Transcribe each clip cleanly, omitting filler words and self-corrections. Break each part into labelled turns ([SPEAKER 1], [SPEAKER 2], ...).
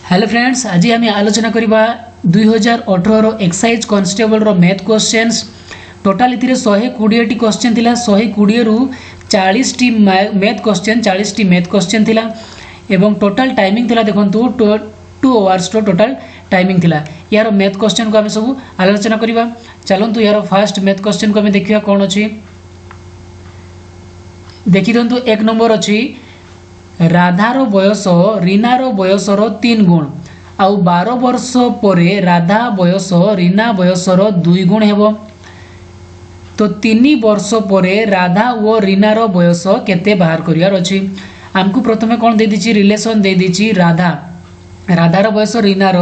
[SPEAKER 1] Hello friends, आज आम आलोचना करवा 2018 एक्साइज कॉन्स्टेबल रो मैथ क्वेश्चंस। टोटाल इथिरे 120 क्वेश्चन थिला। 120 रु 40 टी मैथ क्वेश्चन थिला एवं टोटाल टाइमिंग थिला देखंतु 2 आवर्स टोटाल टाइमिंग थिला। यार मैथ क्वेश्चन को आम सब आलोचना करवा। चलंतु यार फर्स्ट मैथ क्वेश्चन को आम देखिया कोन अछि। देखि दंतु एक नंबर अछि राधार बयस रीनार बयसर 3 गुण आउ 12 वर्ष पर राधा बयस रीना बयसर 2 गुण हेबो। तो 3 वर्ष पर राधा और रीनार बयस केते बाहर करियार अछि। हमकु प्रथमे कोन दे दिछि रिलेशन दे दिछि राधार बयस रीनार।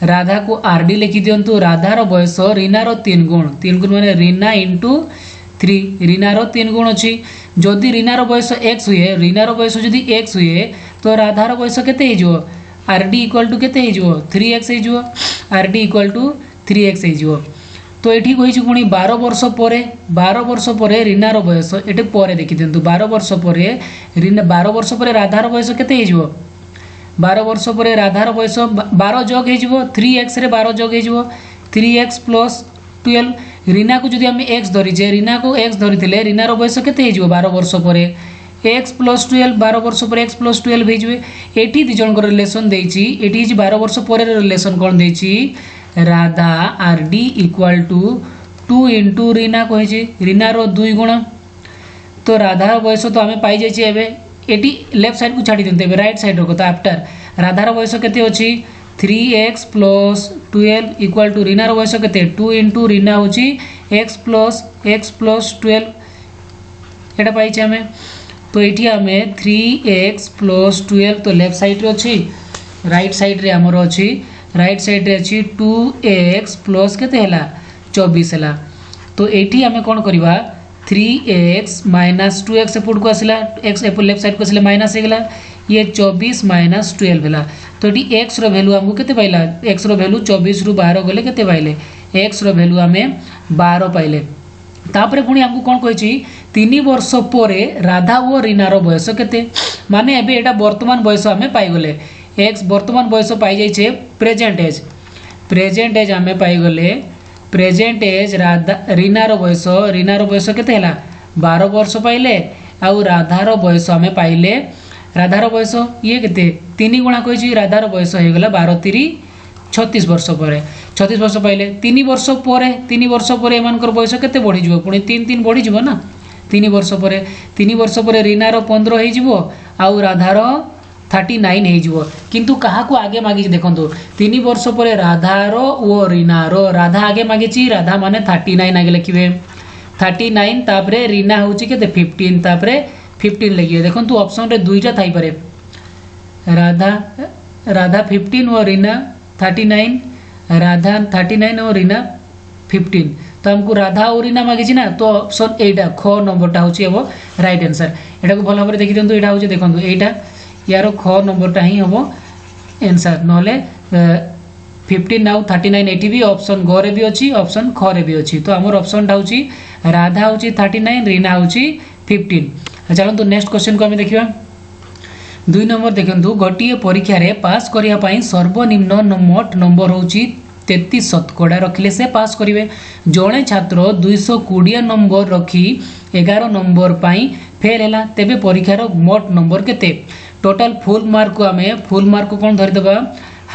[SPEAKER 1] राधा को आरडी लिखि दियंतु। राधार बयस रीनार 3 गुण माने रीना इंटू 3 रीनार 3 गुण अछि। जदि रीनार बयस x हुए रीनार बयस जदि x हुए तो राधार बयस केते हिजो आरडी इक्वल टू केते हिजो 3x हिजो। आरडी इक्वल टू 3x हिजो। तो एठी कहिछु पुनी 12 वर्ष परे रीनार बयस एटे परे देखि दियंतु। 12 वर्ष परे राधार बयस केते हिजो 12 वर्ष परे राधार बयस 12 जोग हिजो 3x रे 12 जोग हिजो 3x प्लस 12। रीना को जदि आमे x धरिजे रीना को x धरिथिले रीनार बयस केते हिजो 12 वर्ष परे x प्लस 12 12 वर्ष परे x प्लस 12 हिजवे। एठी दि जन को रिलेशन देछि। एठी हिज 12 वर्ष परे रिलेशन कोन देछि Radha RD equal to 2 into Reena कहिछि रीनार 2 गुण। तो राधार बयस तो आमे पाई जाइछि। एबे एठी लेफ्ट साइड को छाडी देते राइट साइड रो तो आफ्टर राधार बयस केते अछि 3x प्लस 12 इक्वल टू रीनार बयस केते 2 इंटू रीना होची x प्लस 12 एटा पाइछे हमें। तो एठी हमें 3x प्लस 12 तो लेफ्ट साइड रे अछि। राइट साइड रे हमर अछि राइट साइड रे अछि 2x प्लस केते हला 24 हला। तो एठी हमें कोन करबा 3x माइनस 2x एपुट को आसिला x एपुट लेफ्ट साइड को आसिला माइनस हेगला ये 24 माइनस 12 भेला। तो ये x रो वैल्यू हमको केते पाइला x रो वैल्यू 24 रु 12 गले केते पाइले x रो वैल्यू हमें 12 पाइले। तापरे पुनी हमको कोन कहिछि 3 वर्ष परे राधा और रीना रो बयस केते माने एबे एटा वर्तमान बयस हमें पाइ गले x वर्तमान बयस पाइ जाय छे प्रेजेंट एज हमें पाइ गले प्रेजेंट एज राधा रीना रो बयस केते हला 12 वर्ष पाइले आउ राधा रो बयस हमें पाइले राधार बयस ये केते 3 गुणा कहिछि राधार बयस हे गला 12 3 36 वर्ष परे 36 वर्ष पाइले 3 वर्ष परे एमानकर बयस केते बढ़ी जिवो पुनी 3 बढ़ी जिवो ना 3 वर्ष परे रीनार 15 हे जिवो आउ राधार 39 हे जिवो। किंतु काहा को आगे मागी देखंतु 3 वर्ष परे राधार ओ रीनार राधा आगे मागीछि राधा माने 39 आगे लिखिबे 39 तापरे रीना होछि केते 15 तापरे 15 लगिए देखो तू ऑप्शन रे दुईटा थाई पारे राधा 15 और रीना 39 राधा 39 और रीना 15। तो हमको राधा और रीना मागिछि ना तो ऑप्शन एटा ख नंबरटा होछि एबो राइट आंसर। एटा को भल भाबरे देखि दियंतु एटा होछि देखंतु एटा यारो ख नंबरटा ही हबो आंसर नहले 15 नाउ 39 एटी भी ऑप्शन ग रे भी अछि ऑप्शन ख रे भी अछि। तो हमर ऑप्शन टा होछि राधा होछि 39 रीना होछि 15। चलते नेक्स्ट क्वेश्चन को आम देखा 2 नंबर देखु गोटे परीक्षा रे पास करिया पई सर्वनिम्न मोट नंबर होची 33 शतकड़ा रखिले से पास करिवे। जड़े छात्र 220 नंबर रखी 11 नंबर पई फेल हैला तेबे परीक्षार मोट नंबर केते टोटल फुल मार्क को आम फुल मार्क को कौन धरि देबा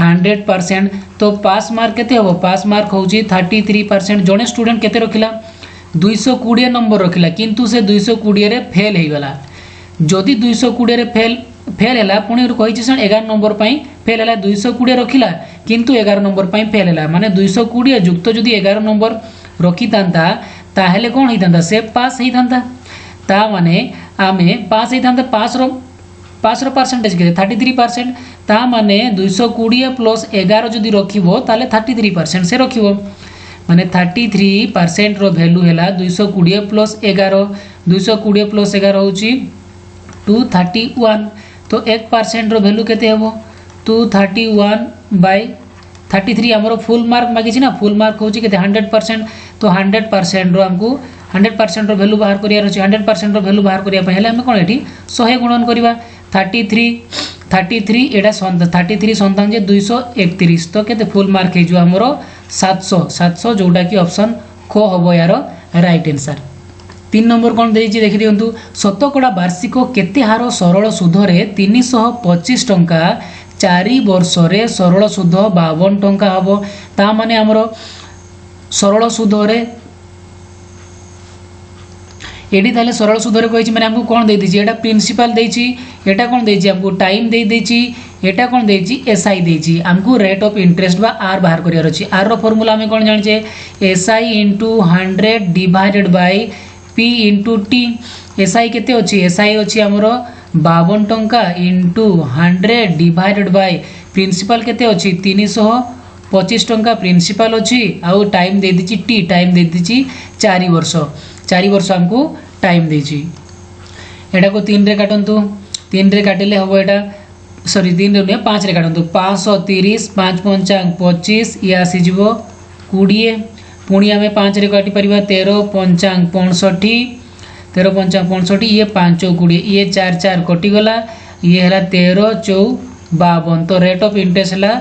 [SPEAKER 1] 100%। तो पास मार्क केते हो पास मार्क होची 33%। जड़े स्टूडेंट केते रखिला 220 नंबर रखिला किंतु से 220 रे फेल हे गला। जदि 220 रे फेल हैला पुणी कहिछि सन 11 नंबर पई फेल हैला 220 रखिला किंतु 11 नंबर पई फेल हैला माने 220 युक्त जदि 11 नंबर रखि तांता ताहेले कोन हितांता से पास ही तांता। ता माने आमे पास ही तांता पास रो परसेंटेज के 33%। ता माने 220 प्लस 11 जदि रखिबो ताले 33% से रखिबो माने 33% रो वैल्यू हैला 220 प्लस 11 220 प्लस 11 होची 231। तो 1% रो वैल्यू केते हेबो 231 बाय 33 हमरो फुल मार्क मागी छी ना फुल मार्क होची केते 100%। तो 100% रो हमको 100% रो वैल्यू बाहर करिया अछि 100% रो वैल्यू बाहर करिया पहिले हम कोन एठी 100 गुणन करबा 33 33 एटा 33 सन्तान जे 231 तो केते फुल मार्क हे जो हमरो 700 जोटा कि ऑप्शन को हबो यार राइट आंसर। 3 नंबर कौन देछि देखि दियंतु शतकड़ा वार्षिक केते हार सरल सुधरे 325 टंका 4 वर्ष रे सरल सुध 52 टंका हबो ता माने हमरो सरल सुधरे एडी ताले सरल सुधरे कहिछि माने हमको कोन दे दिछि एटा प्रिंसिपल देछि एटा कोन देछि हमको टाइम दे देछि एटा कोन देछि एसआई देछि हमको रेट ऑफ इंटरेस्ट बा आर बाहर करियर अछि आर रो फार्मूला हमें कोन जानि छे SI into 100 divided by P into T SI केते अछि एसआई अछि हमरो 52 टंका इनटू 100 डिवाइडेड बाय प्रिंसिपल केते अछि 325 टंका प्रिंसिपल अछि आउ टाइम दे दिछि टी टाइम दे दिछि 4 वर्ष हमको टाइम देछि एटा को 3 रे काटंतु 3 रे काटिले हबो एटा सॉरी 3 रे 5 रे काटंतु 530 5 पंचांग 25 ये आसी जीवो 20 पुणी आमे 5 रे काटि परिबा 13 पंचांग 65 ये 5 20 ये 4 4 कटि गला ये हला 13 4 52 तो रेट ऑफ इंटरेस्ट हला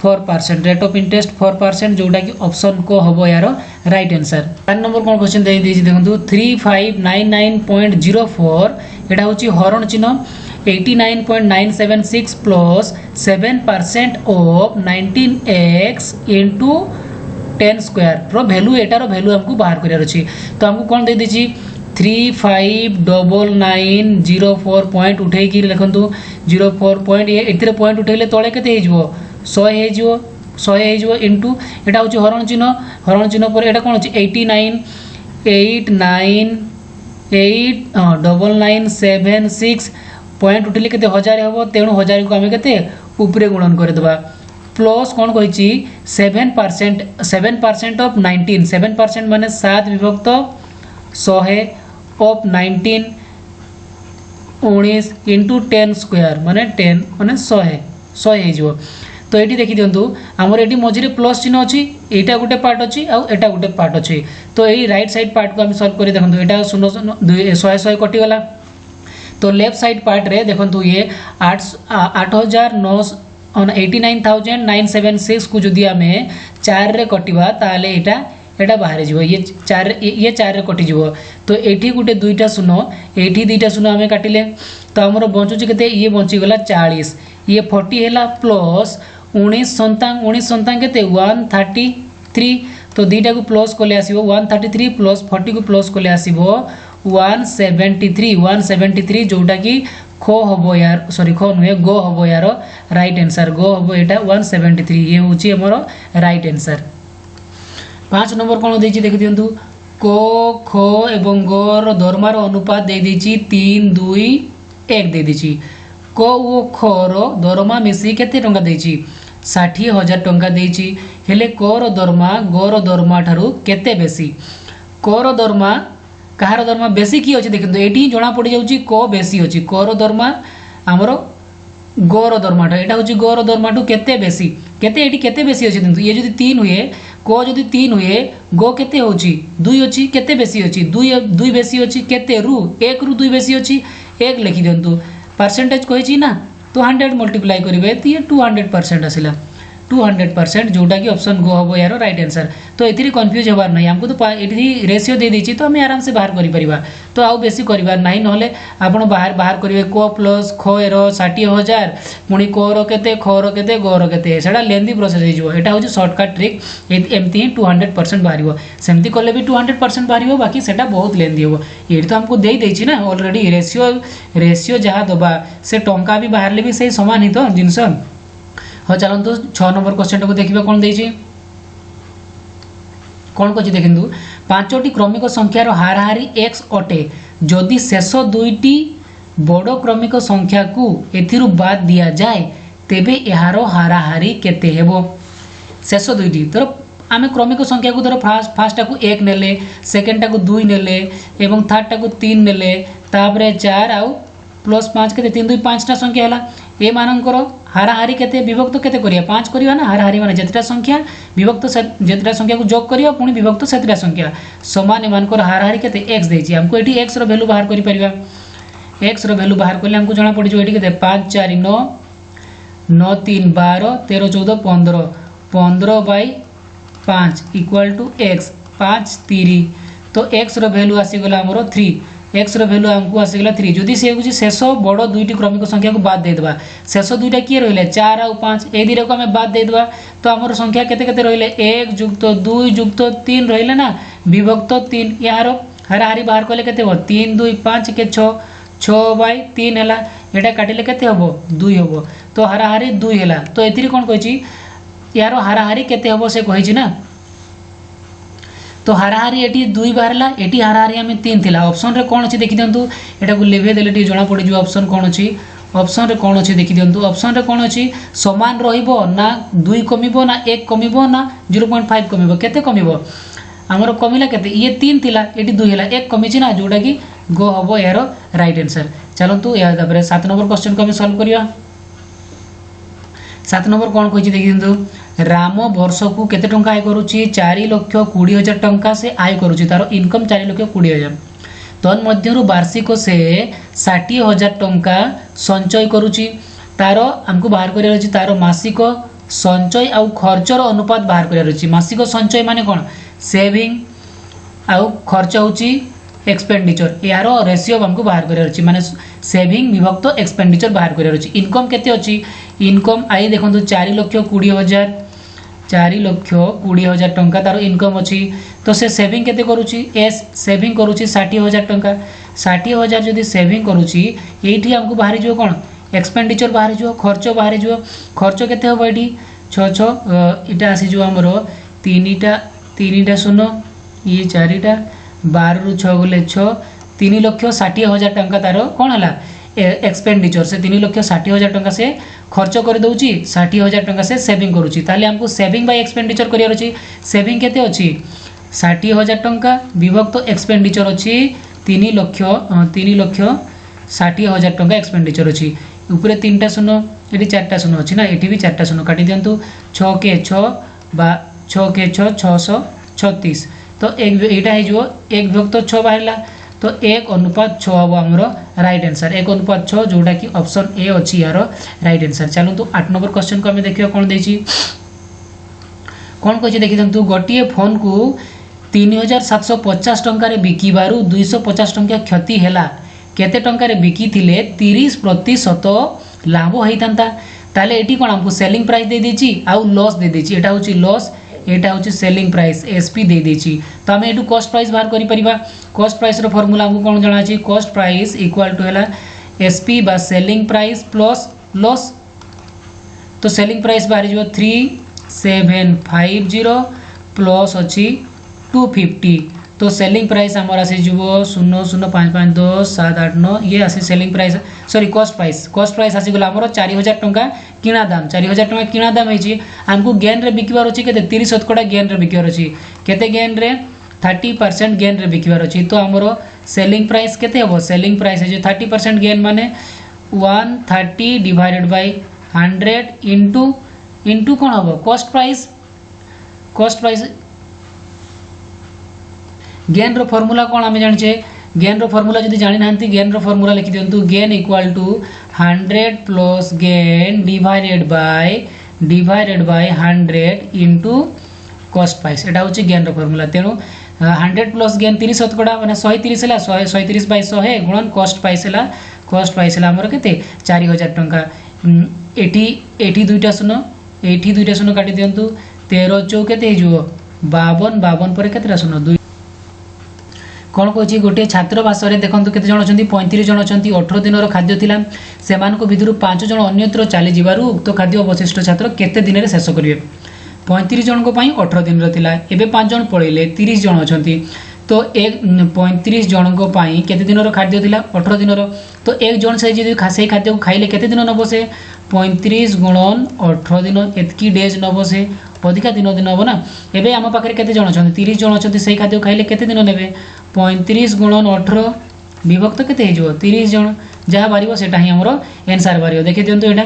[SPEAKER 1] 4% रेट ऑफ इंटरेस्ट 4% जोटा कि ऑप्शन को हबो यार राइट आंसर। 4 नंबर कोन क्वेश्चन दे दिछि देखंतु 3599.04 एटा होछि हरण चिन्ह 89.976 plus 7% of 19x into 10 square pro value Etah row value हमको बाहर करियर अछि तो हमको कोन दे दिछि 359904 पॉइंट उठे कि लिखंतु 04 पॉइंट ये एथिरे पॉइंट उठेले तळे केते हे जिवो 100 हे जिवो इनटू एटा होछि हरण चिन्ह पर एटा कोन होछि 89,99,976 पॉइंट उठिले केते 1000 हेबो तेणु 1000 को हमें केते ऊपरे गुणन कर देबा प्लस कोन कहिछि 7% ऑफ 19 7% माने 7 विभक्त 100 ऑफ 19 इनटू 10 स्क्वायर माने 10 माने 100 हे जिवो तो एटी देखि दियंतु हमर एटी मझिरे प्लस चिन्ह अछि एटा गुटे पार्ट अछि आ एटा गुटे पार्ट अछि तो एई राइट साइड पार्ट को हम सॉल्व करि देखंतु एटा 100 कटि गला तो लेफ्ट साइड पार्ट रे देखंतु ये 89,976 को जदि हमें 4 रे कटिबा ताले एटा बाहर जीवो ये 4 रे कटि जीवो तो एठी गुटे दुईटा शून्य एठी दुईटा शून्य हमें काटिले तो हमर बंचुची केते ये बंची गला 40 ये 40 हैला प्लस 19 सन्तांग केते 133 तो दीटा को प्लस कोले आसीबो 133 प्लस 40 को प्लस कोले आसीबो 173 जोटा कि खो हबो यार सॉरी खो नुहे गो हबो यार राइट आंसर गो हबो एटा 173 ये होची हमर राइट आंसर। 5 नंबर कोन देछि देखि दियंतु को खो एवं गो रो दरमार अनुपात दे दिछि 3 2 1 दे दिछि को ओ खो रो दरमा मिसी केते टंका देछि 60,000 टंका देछि हेले को रो दरमा गो रो दरमा ठारू केते बेसी को रो दरमा कहार दरमा बेसी की अछि देखिंतु एटी जोना पड़ी जाउची को बेसी अछि को रो दरमा हमरो गो रो दरमा एटा होची गो रो दरमा टू केते बेसी अछि देखिंतु ये जदी 3 हुए को जदी 3 हुए गो केते होची 2 अछि केते बेसी अछि 2 बेसी अछि केते रु 1 रु 2 बेसी अछि 1 लिखि दियंतु परसेंटेज कहिछि ना 200 मल्टीप्लाई करिवे त ये 200% आसिला 200% जोटा कि ऑप्शन गो हबो यार राइट आंसर तो एथिरे कंफ्यूज होबार नै हमको तो एथि रेशियो दे दैछि तो हम आराम से बाहर करि परिबा तो आउ बेसी करिबार नै नहले आपण बाहर करिवे को प्लस खो रो 60,000 पुनी को रो केते खो रो केते गो रो केते सेडा लेंदी प्रोसेस हे जो एटा होछि शॉर्टकट ट्रिक एमती 200% बाहरिबो सेमती करले भी 200% बाहरिबो बाकी सेटा बहुत लेंदी होबो एठी तो हमको देई दैछि ना ऑलरेडी रेशियो जहा दबा से टंका भी बाहरले भी सही समान ही तो जिंस हाँ चलतु 6 नंबर क्वेश्चन को देखिए कौन देछि कौन कछि देखिंदु 5टी क्रमिक संख्यार हाराहारी x अटे जदि शेष दुईटी बड़ क्रमिक संख्या को एथिरु बाद दिया जाए तेबे एहारो हाराहारी केते हेबो शेष दुईटी तर आमे क्रमिक संख्या को धर फास्ट को 1 नेले सेकंड को 2 नेले एवं थर्ड को 3 नेले तापरे 4 आउ प्लस 5 केते 3 2 5 टा संख्या हला ए मानकर हाराहारी केते विभक्त केते करिया 5 करिया ना हाराहारी माने जेतरा संख्या विभक्त जेतरा संख्या को जोग करिया पुनी विभक्त सेतरा संख्या समान ए मानकर हाराहारी केते x देछि हमको एठी x रो वैल्यू बाहर करि परिबा x रो वैल्यू बाहर करले हमको जाना पड़ी जो एठी केते 5 4 9 9 3 12 13 14 15 15 बाई 5 इक्वल टू एक्स 5 3 तो एक्स वैल्यू आसीगला आमर 3 एक्स वैल्यू आमको आसीगला 3 जदि से हूँ शेष बड़ दुईटी क्रमिक संख्या को बाद देदेबा शेष दुईटा किए रही 4 आउ 5 ए दुईटा को आम बाद देदेबा तो आमर संख्या केते केते रहिले 1 जुक्त 2 जुक्त 3 रहिले ना विभक्त 3 यार हाराहारी बाहर कले केते हो 3 2 5 के 6 6 बाई 3 है यहाँ काटिले केते हबो 2 हबो तो हाराहारी 2 है तो एथिरे कोन कहिछि यार हाराहारी केते हबो से कहिछि ना तो हाराहारी एटी 2 बाहरला एटी हाराहारी आम 3 थिला ऑप्शन रे कोन अछि देखि दियंतु एटा को लेभे देले टी जणा पड़ी जो ऑप्शन कोन अछि ऑप्शन रे कोन अछि देखि दियंतु ऑप्शन रे कोन अछि समान रहिबो ना 2 कमिबो ना 1 कमिबो ना 0.5 कमिबो केते कमिबो आमर कमिला केते ये 3 थिला एटी 2 हैला 1 कमिछि ना जोटा कि गो हबो यार राइट आंसर चलंतु या तापर 7 नंबर क्वेश्चन को हम सॉल्व करिया 7 नंबर कोन कहिछि देखि दियंतु राम वर्ष को केते टंका आय करूची 4,20,000 टंका से आय करूची तार इनकम 4,20,000 तन मध्यरु वार्षिक से 60,000 टंका संचय करूची तार हमको बाहर करिया अछि तार मासिक संचय आउ खर्चर अनुपात बाहर करिया अछि मासिक संचय माने कोन सेविंग आउ खर्च होची एक्सपेंडिचर यार रेशियो हमको बाहर करिया अछि माने सेविंग विभक्त एक्सपेंडिचर बाहर करिया अछि इनकम केते अछि इनकम आई देखंतु 4,20,000 4,20,000 टंका तार इनकम अछि तो से सेविंग केते करूची एस सेविंग करूची 60,000 टंका 60,000 जदि सेविंग करूची एठी हमको बाहर जो कोन एक्सपेंडिचर बाहर जो खर्च केते हो एठी 6 इटा आसी जो हमरो तीनटा शून्य ये 4टा 12 रु 6 गले 6 3,60,000 टंका तार कोन हला एक्सपेंडिचर से 3,60,000 टंका से खर्च कर दउची 60,000 टंका से सेविंग करूची ताले हमको सेविंग बाय एक्सपेंडिचर करियर अछि सेविंग केते अछि 60,000 टंका विभक्त एक्सपेंडिचर अछि 3,60,000 टंका एक्सपेंडिचर अछि ऊपर 3टा शून्य एठी 4टा शून्य अछि ना एठी भी 4टा शून्य काटि दियंतु 6 के 6 बा 6 के 6 636 तो एक एटा है जो 1 विभक्त 6 बाहरला तो 1:6 हम हमरो राइट आंसर 1:6 जोटा कि ऑप्शन ए अछि यार राइट आंसर चलो तो 8 नंबर क्वेश्चन को हम देखियो कोन देछि कोन कहछि देखि दंतु गोटिए फोन को 3,750 टंका रे बिकिबारु 250 टंका क्षति हैला केते टंका रे बिकी थिले 30% लाभ होइतंता ताले एटी कोन हमको सेलिंग प्राइस दे देछि आ लॉस दे देछि एटा होछि लॉस एटा होछि सेलिंग प्राइस एसपी दे देछि तो हम एटू कॉस्ट प्राइस बाहर करि परिबा कॉस्ट प्राइस रो फार्मूला हमको कोन जाना अछि कॉस्ट प्राइस इक्वल टू हैला एसपी बा सेलिंग प्राइस प्लस लॉस तो सेलिंग प्राइस बाहर जो 3750 प्लस अछि 250 तो सेलिंग प्राइस हमारा से जो 00552 ये आसी selling price sorry cost price आसी गला हमरो 4,000 टंका किना दाम 4,000 टंका किना दाम है हमको गेन रे बिकबार अछि केते 30% गेन रे बिकबार अछि केते गेन रे 30% गेन रे बिकबार अछि तो हमरो सेलिंग प्राइस केते हबो सेलिंग प्राइस है जो 30% गेन माने 130 डिवाइडेड बाय 100 इनटू कोन हबो कॉस्ट प्राइस गेन रो फार्मूला कोन हमें जानि छे गेन रो फार्मूला जदि जानि नांती गेन रो फार्मूला लिखि दियंतु gain equal to 100 plus gain divided by 100 into cost price एटा होची गेन रो फार्मूला तेनु 100 प्लस गेन 30% माने 130 हला 130 बाय 100 गुणन कॉस्ट प्राइस हला हमर केते 4,000 टंका एठी दुईटा शून्य काटि दियंतु 13 चौ केते हिजो 52 पर केतेरा शून्य 2 कौन कह गोटे छात्रवास देखते केते जन अच्छा 35 जन अच्छा 18 दिन खाद्य थिला सेमानक भितर 5 जन अन्यत्र चली जिबारु उक्त खाद्य अवशिष्ट छात्र केते दिन रे शेष करिवे 35 जन को पई 18 दिन रो थिला एबे 5 जन पळेले 30 जन अछंती तो एक 35 जन को पई केते दिन रो खाद्य थिला 18 दिन रो तो एक जन से जे खासे खाद्य को खाइले केते दिन नबो से 35 गुणन 18 दिन एतकी डेज नबो से अधिका दिन हबो ना एबे हम पाखरे केते जन अछंती 30 जन अछंती सेही खाद्य खाइले केते दिन नेबे 35 गुणन 18 विभक्त केते हेजो 30 जन जहा बारिबो सेटा ही हमरो आंसर बारिबो देखि दियंतु एटा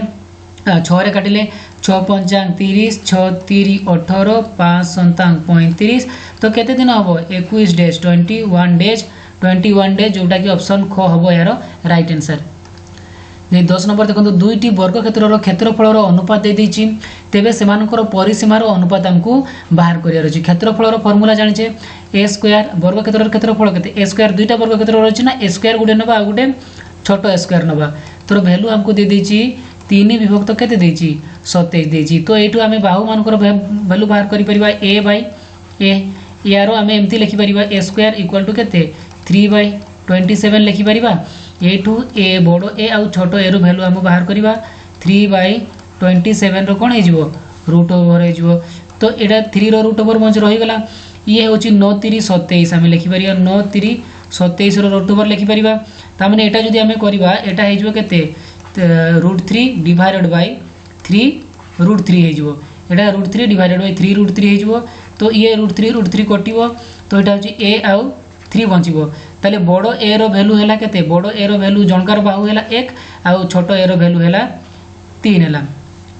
[SPEAKER 1] 6 रे काटिले 6 पंचांग 30 6 3 18 5 सन्तांग 35 तो केते दिन हबो 21 डेज 21 डेज जोटा कि ऑप्शन ख हबो यार राइट आंसर 10 नंबर देखो दुईटी वर्ग क्षेत्र क्षेत्रफल अनुपात दे देछि तेबे सेमानकर परिसीमार अनुपात हमको बाहर करियार अछि। क्षेत्रफल फॉर्मूला जानिछे ए स्क्वायर वर्ग क्षेत्र क्षेत्रफल केते ए स्क्वायर दुईटा वर्ग क्षेत्र रहछि ना ए स्क्वायर गुडे नबा आ गुडे छोटो ए स्क्वायर नबा तोर वैल्यू हमको दे देछि 3 विभक्त केते देछि 27 देछि। तो एटू आमे बाहु मानकर वैल्यू बाहर करि परिबा a बाय a यारो आमे एमती लिखि परिबा a स्क्वायर इक्वल टू केते 3/27 लिखि परिबा एटू a बड़ो a आउ छोटो a रो वैल्यू हम बाहर करिबा 3/27 रो कोन हे जिवो रूट ओवर हे जिवो। तो एटा 3 रो रूट ओवर मंज रहि गला ये होची 9 3 27 आमे लिखि परिबा 9 3 27 रो रूट ओवर लिखि परिबा ता माने एटा जदी आमे करिबा एटा हे जिवो केते √3 डिवाइडेड बाय 3 √3 हे जिवो एटा √3 डिवाइडेड बाय 3 √3 हे जिवो। तो ये √3 कटिवो तो एटा होची a आउ 3 बंचिबो ताले बड़ो a रो वैल्यू हैला केते बड़ो a रो वैल्यू जनकार बाहु हैला 1 आउ छोटो a रो वैल्यू हैला 3 हैला।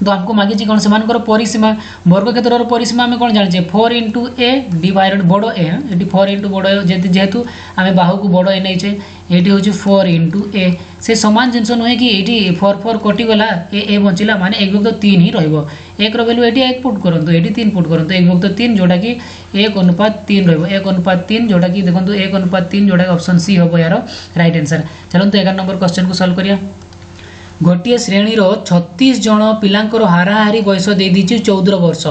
[SPEAKER 1] तो हमको मागी छी कोन समानकर परिसीमा वर्ग क्षेत्र रो परिसीमा हम कोन जानि छे 4 * a डिवाइडेड बड़ो a एटी 4 * बड़ो जेहेतु आमे बाहु को बड़ो a नै छे एटी होची 4 * a से समान जिंस नहे कि एटी 4 4 कटि गला a बंचिला माने 1/3 ही रहइबो 1 रो वैल्यू एटी 1 पुट करंतु एटी 3 पुट करंतु 1/3 जोटा कि 1:3 रहइबो 1:3 जोटा कि देखंतु 1:3 जोटा कि ऑप्शन सी होबो यारो राइट आंसर। चलंतु 11 नंबर क्वेश्चन को सॉल्व करिया। गोटे श्रेणी रो 36 जन पिलांकर हाराहारी बयस दे दिछि 14 वर्ष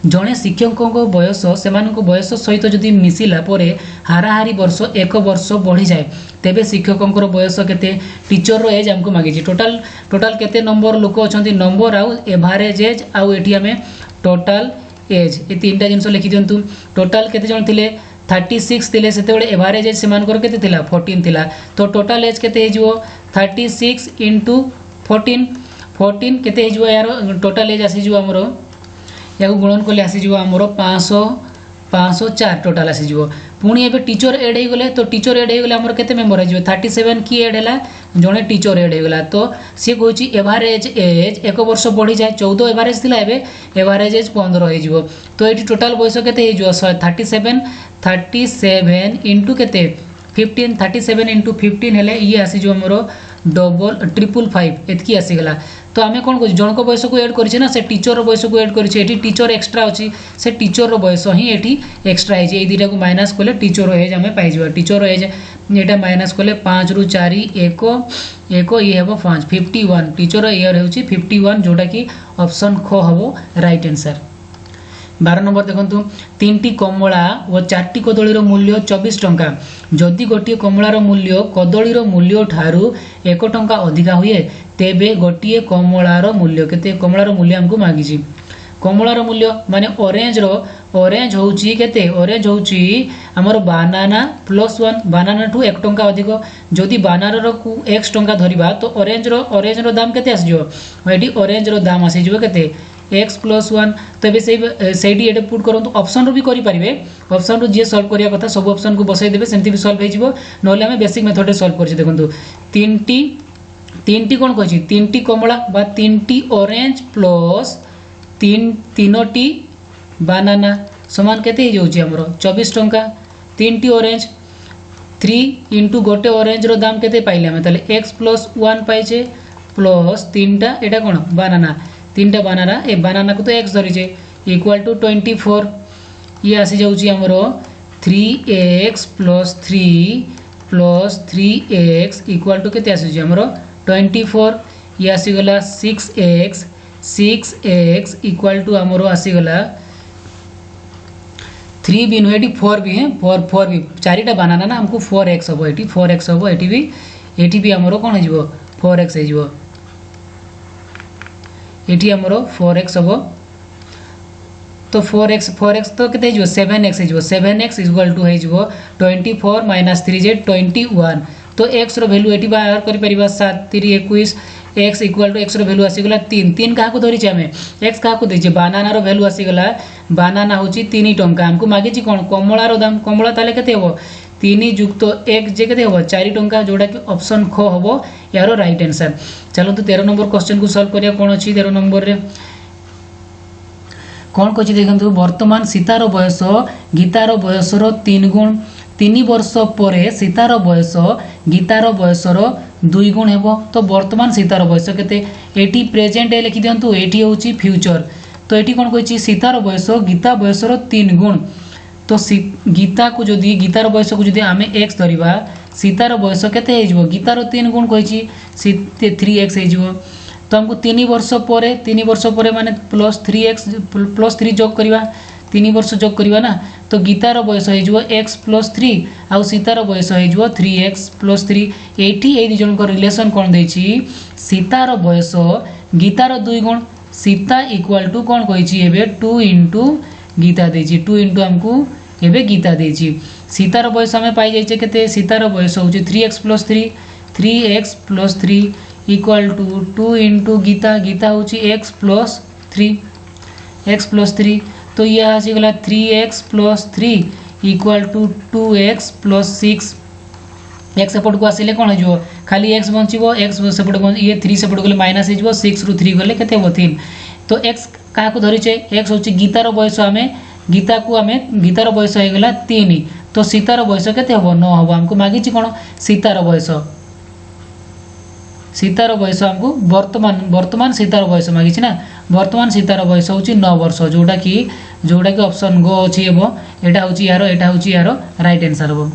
[SPEAKER 1] जड़े शिक्षकों को बयस से बयस सहित जदि मिसिला परे हाराहारी वर्ष 1 वर्ष बढ़ी जाए तेबे शिक्षकों बयस केते टीचर रो एज हमको मागी टोटाल केते नंबर लोक अछंती नंबर आउ एवरेज एज आउ एठी हमें टोटाल एज ए तीनटा जिंस लिखि दियंतु। टोटाल केते जन थिले 36 थिले सेते बेले एवरेज एज से मानकर केते थिला 14 थिला तो टोटाल एज केते हे जिवो 36 * 14 केते हे जिवो यार टोटाल एज आसी जिवो हमरो या गुणन कोले आसी जिवो हमरो 504 टोटाल आसी जिवो। पुणी एबे टीचर ऐड हे गले तो टीचर ऐड हे गले हमरो केते मेंबर हे जिवो 37 की ऐड हैला जणे टीचर ऐड हे गला तो से कहूची एवरेज एज 1 वर्ष बढ़ी जाए 14 एवरेज थिला एबे एवरेज एज 15 हे जिवो। तो एटी टोटाल बयस केते हे जिवो 37 इनटू केते 15 37 इनटू 15 हेले ये आसी जो हमरो डबल 555 एतकी आसी गला। तो आमे कोन को जण को बयस को ऐड करिसे ना से टीचर रो बयस को ऐड करिसे एटी टीचर एक्स्ट्रा अछि से टीचर रो बयस ही एटी एक्स्ट्रा है जे ए दिटा को माइनस कोले टीचर रो एज हमें पाइ जबा टीचर रो एज एटा माइनस कोले 5 * 4 1 ये हेबो 5 51 टीचर रो ईयर होची 51 जोटा कि ऑप्शन ख हबो राइट आंसर। 12 नंबर देखंतु 3टी कमला और 4टी कदली रो मूल्य 24 टंका जदि गोटे कमलार मूल्य कदलीर मूल्य ठारू 1 टंका अधिका हुए तेबे गोटे कमलार मूल्य केते कमलार मूल्य हमको मागिछि। कमलार मूल्य माने ऑरेंज होउची केते ऑरेंज होउची हमर बनाना +1 बनाना ठू 1 टंका अधिक जदि बनाना रो x टंका धरिबा तो ऑरेंज रो दाम केते आसीजो एडी ऑरेंज रो दाम आसीजो केते x +1 तबे सेडी एटे पुट करंतु ऑप्शन रो भी करि परिबे ऑप्शन रो जे सॉल्व करिया कथा सब ऑप्शन को बसाई देबे सेंति भी सॉल्व हे जिवो नले हमें बेसिक मेथड रे सॉल्व करछि। देखंतु तीनटी कोन कहछि 3टी कमला बा 3टी ऑरेंज प्लस 3टी बनाना समान केते हे जाउछि हमरो 24 टंका 3टी ऑरेंज 3 * गोटे ऑरेंज रो दाम केते पाइले हम ताले x +1 पाइछे प्लस 3टा एटा कोन बनाना 3टा बनाना ए बनाना को तो x धरिछे इक्वल टू 24 ये आसी जाउछि हमरो 3x + 3 + 3x इक्वल टू केते आसी हमरो 24 ये आसी गला 6x इक्वल टू हमरो आसी गला 3 भी नो 4 भी है 4 भी चारिटा बनाना ना हमको 4x हबो 4x हबो एटी भी हमरो कोन हिजबो 4x हिजबो एटी हमरो 4x हबो तो 4x तो केते हिजबो 7x हिजबो 7x इक्वल टू हिजबो 24 - 3 जे 21 तो x रो वैल्यू एटी बाहर करि परिबा 7 3 21 x इक्वल टू x रो वैल्यू आसी गला 3 का को धरि छै हमें x का को दैछे बनाना रो वैल्यू आसी गला बनाना होची 3 टंका हमको मागे छी कोन कमला रो दाम कमला ताले केते हबो 3 + 1 जे केते हबो 4 टंका जोडा कि ऑप्शन ख हबो यारो राइट आंसर। चलो तो 13 नंबर क्वेश्चन को सॉल्व करिया कोन अछि 13 नंबर रे कोन कोछि देखंतु वर्तमान सीतार बयस गीतार बयस रो 3 गुण 3 वर्ष परे सीतार बयस गीतार बयस रो दुई गुण हेबो। तो वर्तमान सीतार बयस केते एटी प्रेजेंट लिखि दियंतु, एटी होची फ्यूचर। तो एटी कोन कहछि सीतार बयस गीता बयसर 3 गुण। तो गीता को जदि गीतार बयस को जदि आमे x धरिबा, सीतार बयस केते हे जिवो गीतार 3 गुण कहछि 3x हे जिवो। तो हमको 3 वर्ष पर माने +3 जोग करवा, 3 वर्ष जोग करवा ना। तो गीतार बयस हो x + 3 आउ सीतार बयस हो 3x + 3। एठी ए दुई जन को रिलेशन कोन देछि सीतार बयस गीतार 2 गुण। सीता इक्वल टू कोन कहिछि एबे 2 * गीता देछि, 2 * हमको एबे गीता देछि। सीतार बयस हमें पाई जाइछे केते, सीतार बयस हो 3x + 3, 3x + 3 equal to 2 * Gita, Gita होची x + 3, x + 3। तो यह आसीगला 3x + 3 equal to 2x + 6। x सेपट को आसिले कोन हो खाली x बंचिबो, x सेपट ये 3 सेपट गले माइनस हो 6 * 3 गले केते हो 3। तो x का को धरिचे, x होची गीतार बयस, हमें गीता को हमें गीतार बयस हो गला 3। तो सीतार बयस केते हो 9 हो। हमको मागिची कोन सीतार बयस, सीतार बयस हमको वर्तमान सीतार बयस मागिछि ना। वर्तमान सीतार बयस होची 9 वर्ष, जोटा कि ऑप्शन गो अछि एबो। एटा होची यारो राइट आंसर हो।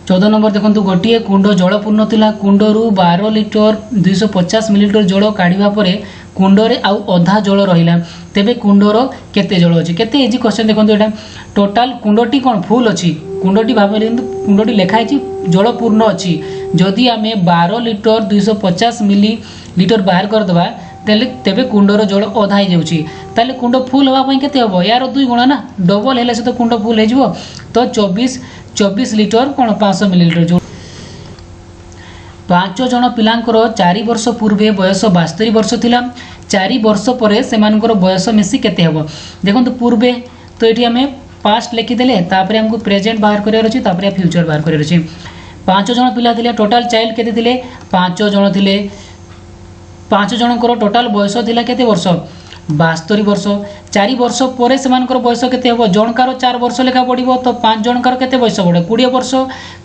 [SPEAKER 1] 14 नंबर देखंतु, गोटिए कुंड जल पूर्ण थिला, कुंडरू 12 लिटर 250 मिलीलिटर जल काढिबा परे कुंडरे आउ अधा जल रहिला, तेबे कुंडर केते जल अछि। केते इजी क्वेश्चन देखंतु, एटा टोटल कुंडटी कोन फुल अछि, कुंडटी भाबे कुंडटी लेखा अछि जल पूर्ण अछि। जदि आमे 12 लिटर 250 मिलीलिटर बाहर कर दबा, तेबे कुंडर जल अधा ही जाउछि। ताले कुंड फुल हवा पई केते हबो यार 2 गुणा ना, डबल हेले से तो कुंड फुल हे जिवो। तो 24 लिटर कोन 500 मिलीलिटर जो 5 जन पिलांकर 4 वर्ष पूर्वे बयस 72 वर्ष थिला, 4 वर्ष परे सेमानकर बयस मिसी केते हबो। देखंतु पूर्वे, तो एठी हमें पास्ट लिखि देले, तापरे हमको प्रेजेंट बाहर करियर अछि, तापरे फ्यूचर बाहर करियर अछि। 5 जन पिला थिले, टोटल चाइल्ड केते थिले 5 जन थिले। 5 जनकर टोटल बयस थिला केते वर्ष 72 वर्ष। 4 वर्ष परे सेमानकर बयस केते हबो, जनकार 4 वर्ष लेखा पड़िबो। तो 5 जनकार केते बयस पड़े 20 वर्ष।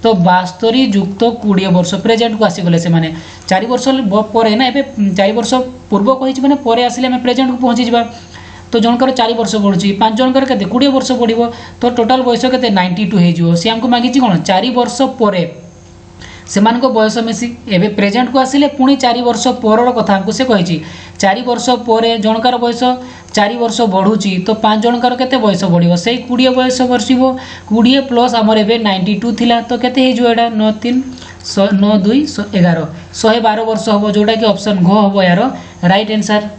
[SPEAKER 1] तो 72 + 20 वर्ष प्रेजेंट को आसी गले से माने 4 वर्ष परे ना, एबे 4 वर्ष पूर्व कहिछि माने परे आसिले हम प्रेजेंट को पहुंची जिबा। तो जनकर 4 वर्ष पड़ुछि, 5 जनकर केते 20 वर्ष पड़िबो। तो टोटल बयस केते 92 हे जिवो। से हमको मागिछि कोन 4 वर्ष परे सेमान को बयस मिसी एबे प्रेजेंट को आसिले पुणी 4 वर्ष परर कथा हमको से कहिछि। 4 वर्ष परे जनकार बयस 4 वर्ष बढ़ुछि, तो 5 जनकार केते बयस बढ़िबो, सेही 20 बयस बर्षिबो। 20 प्लस हमर एबे 92 थिला, तो केते हे जो एडा 9 3 9 2 11 112 वर्ष हबो, जोटा कि ऑप्शन घ हबो यार राइट आंसर।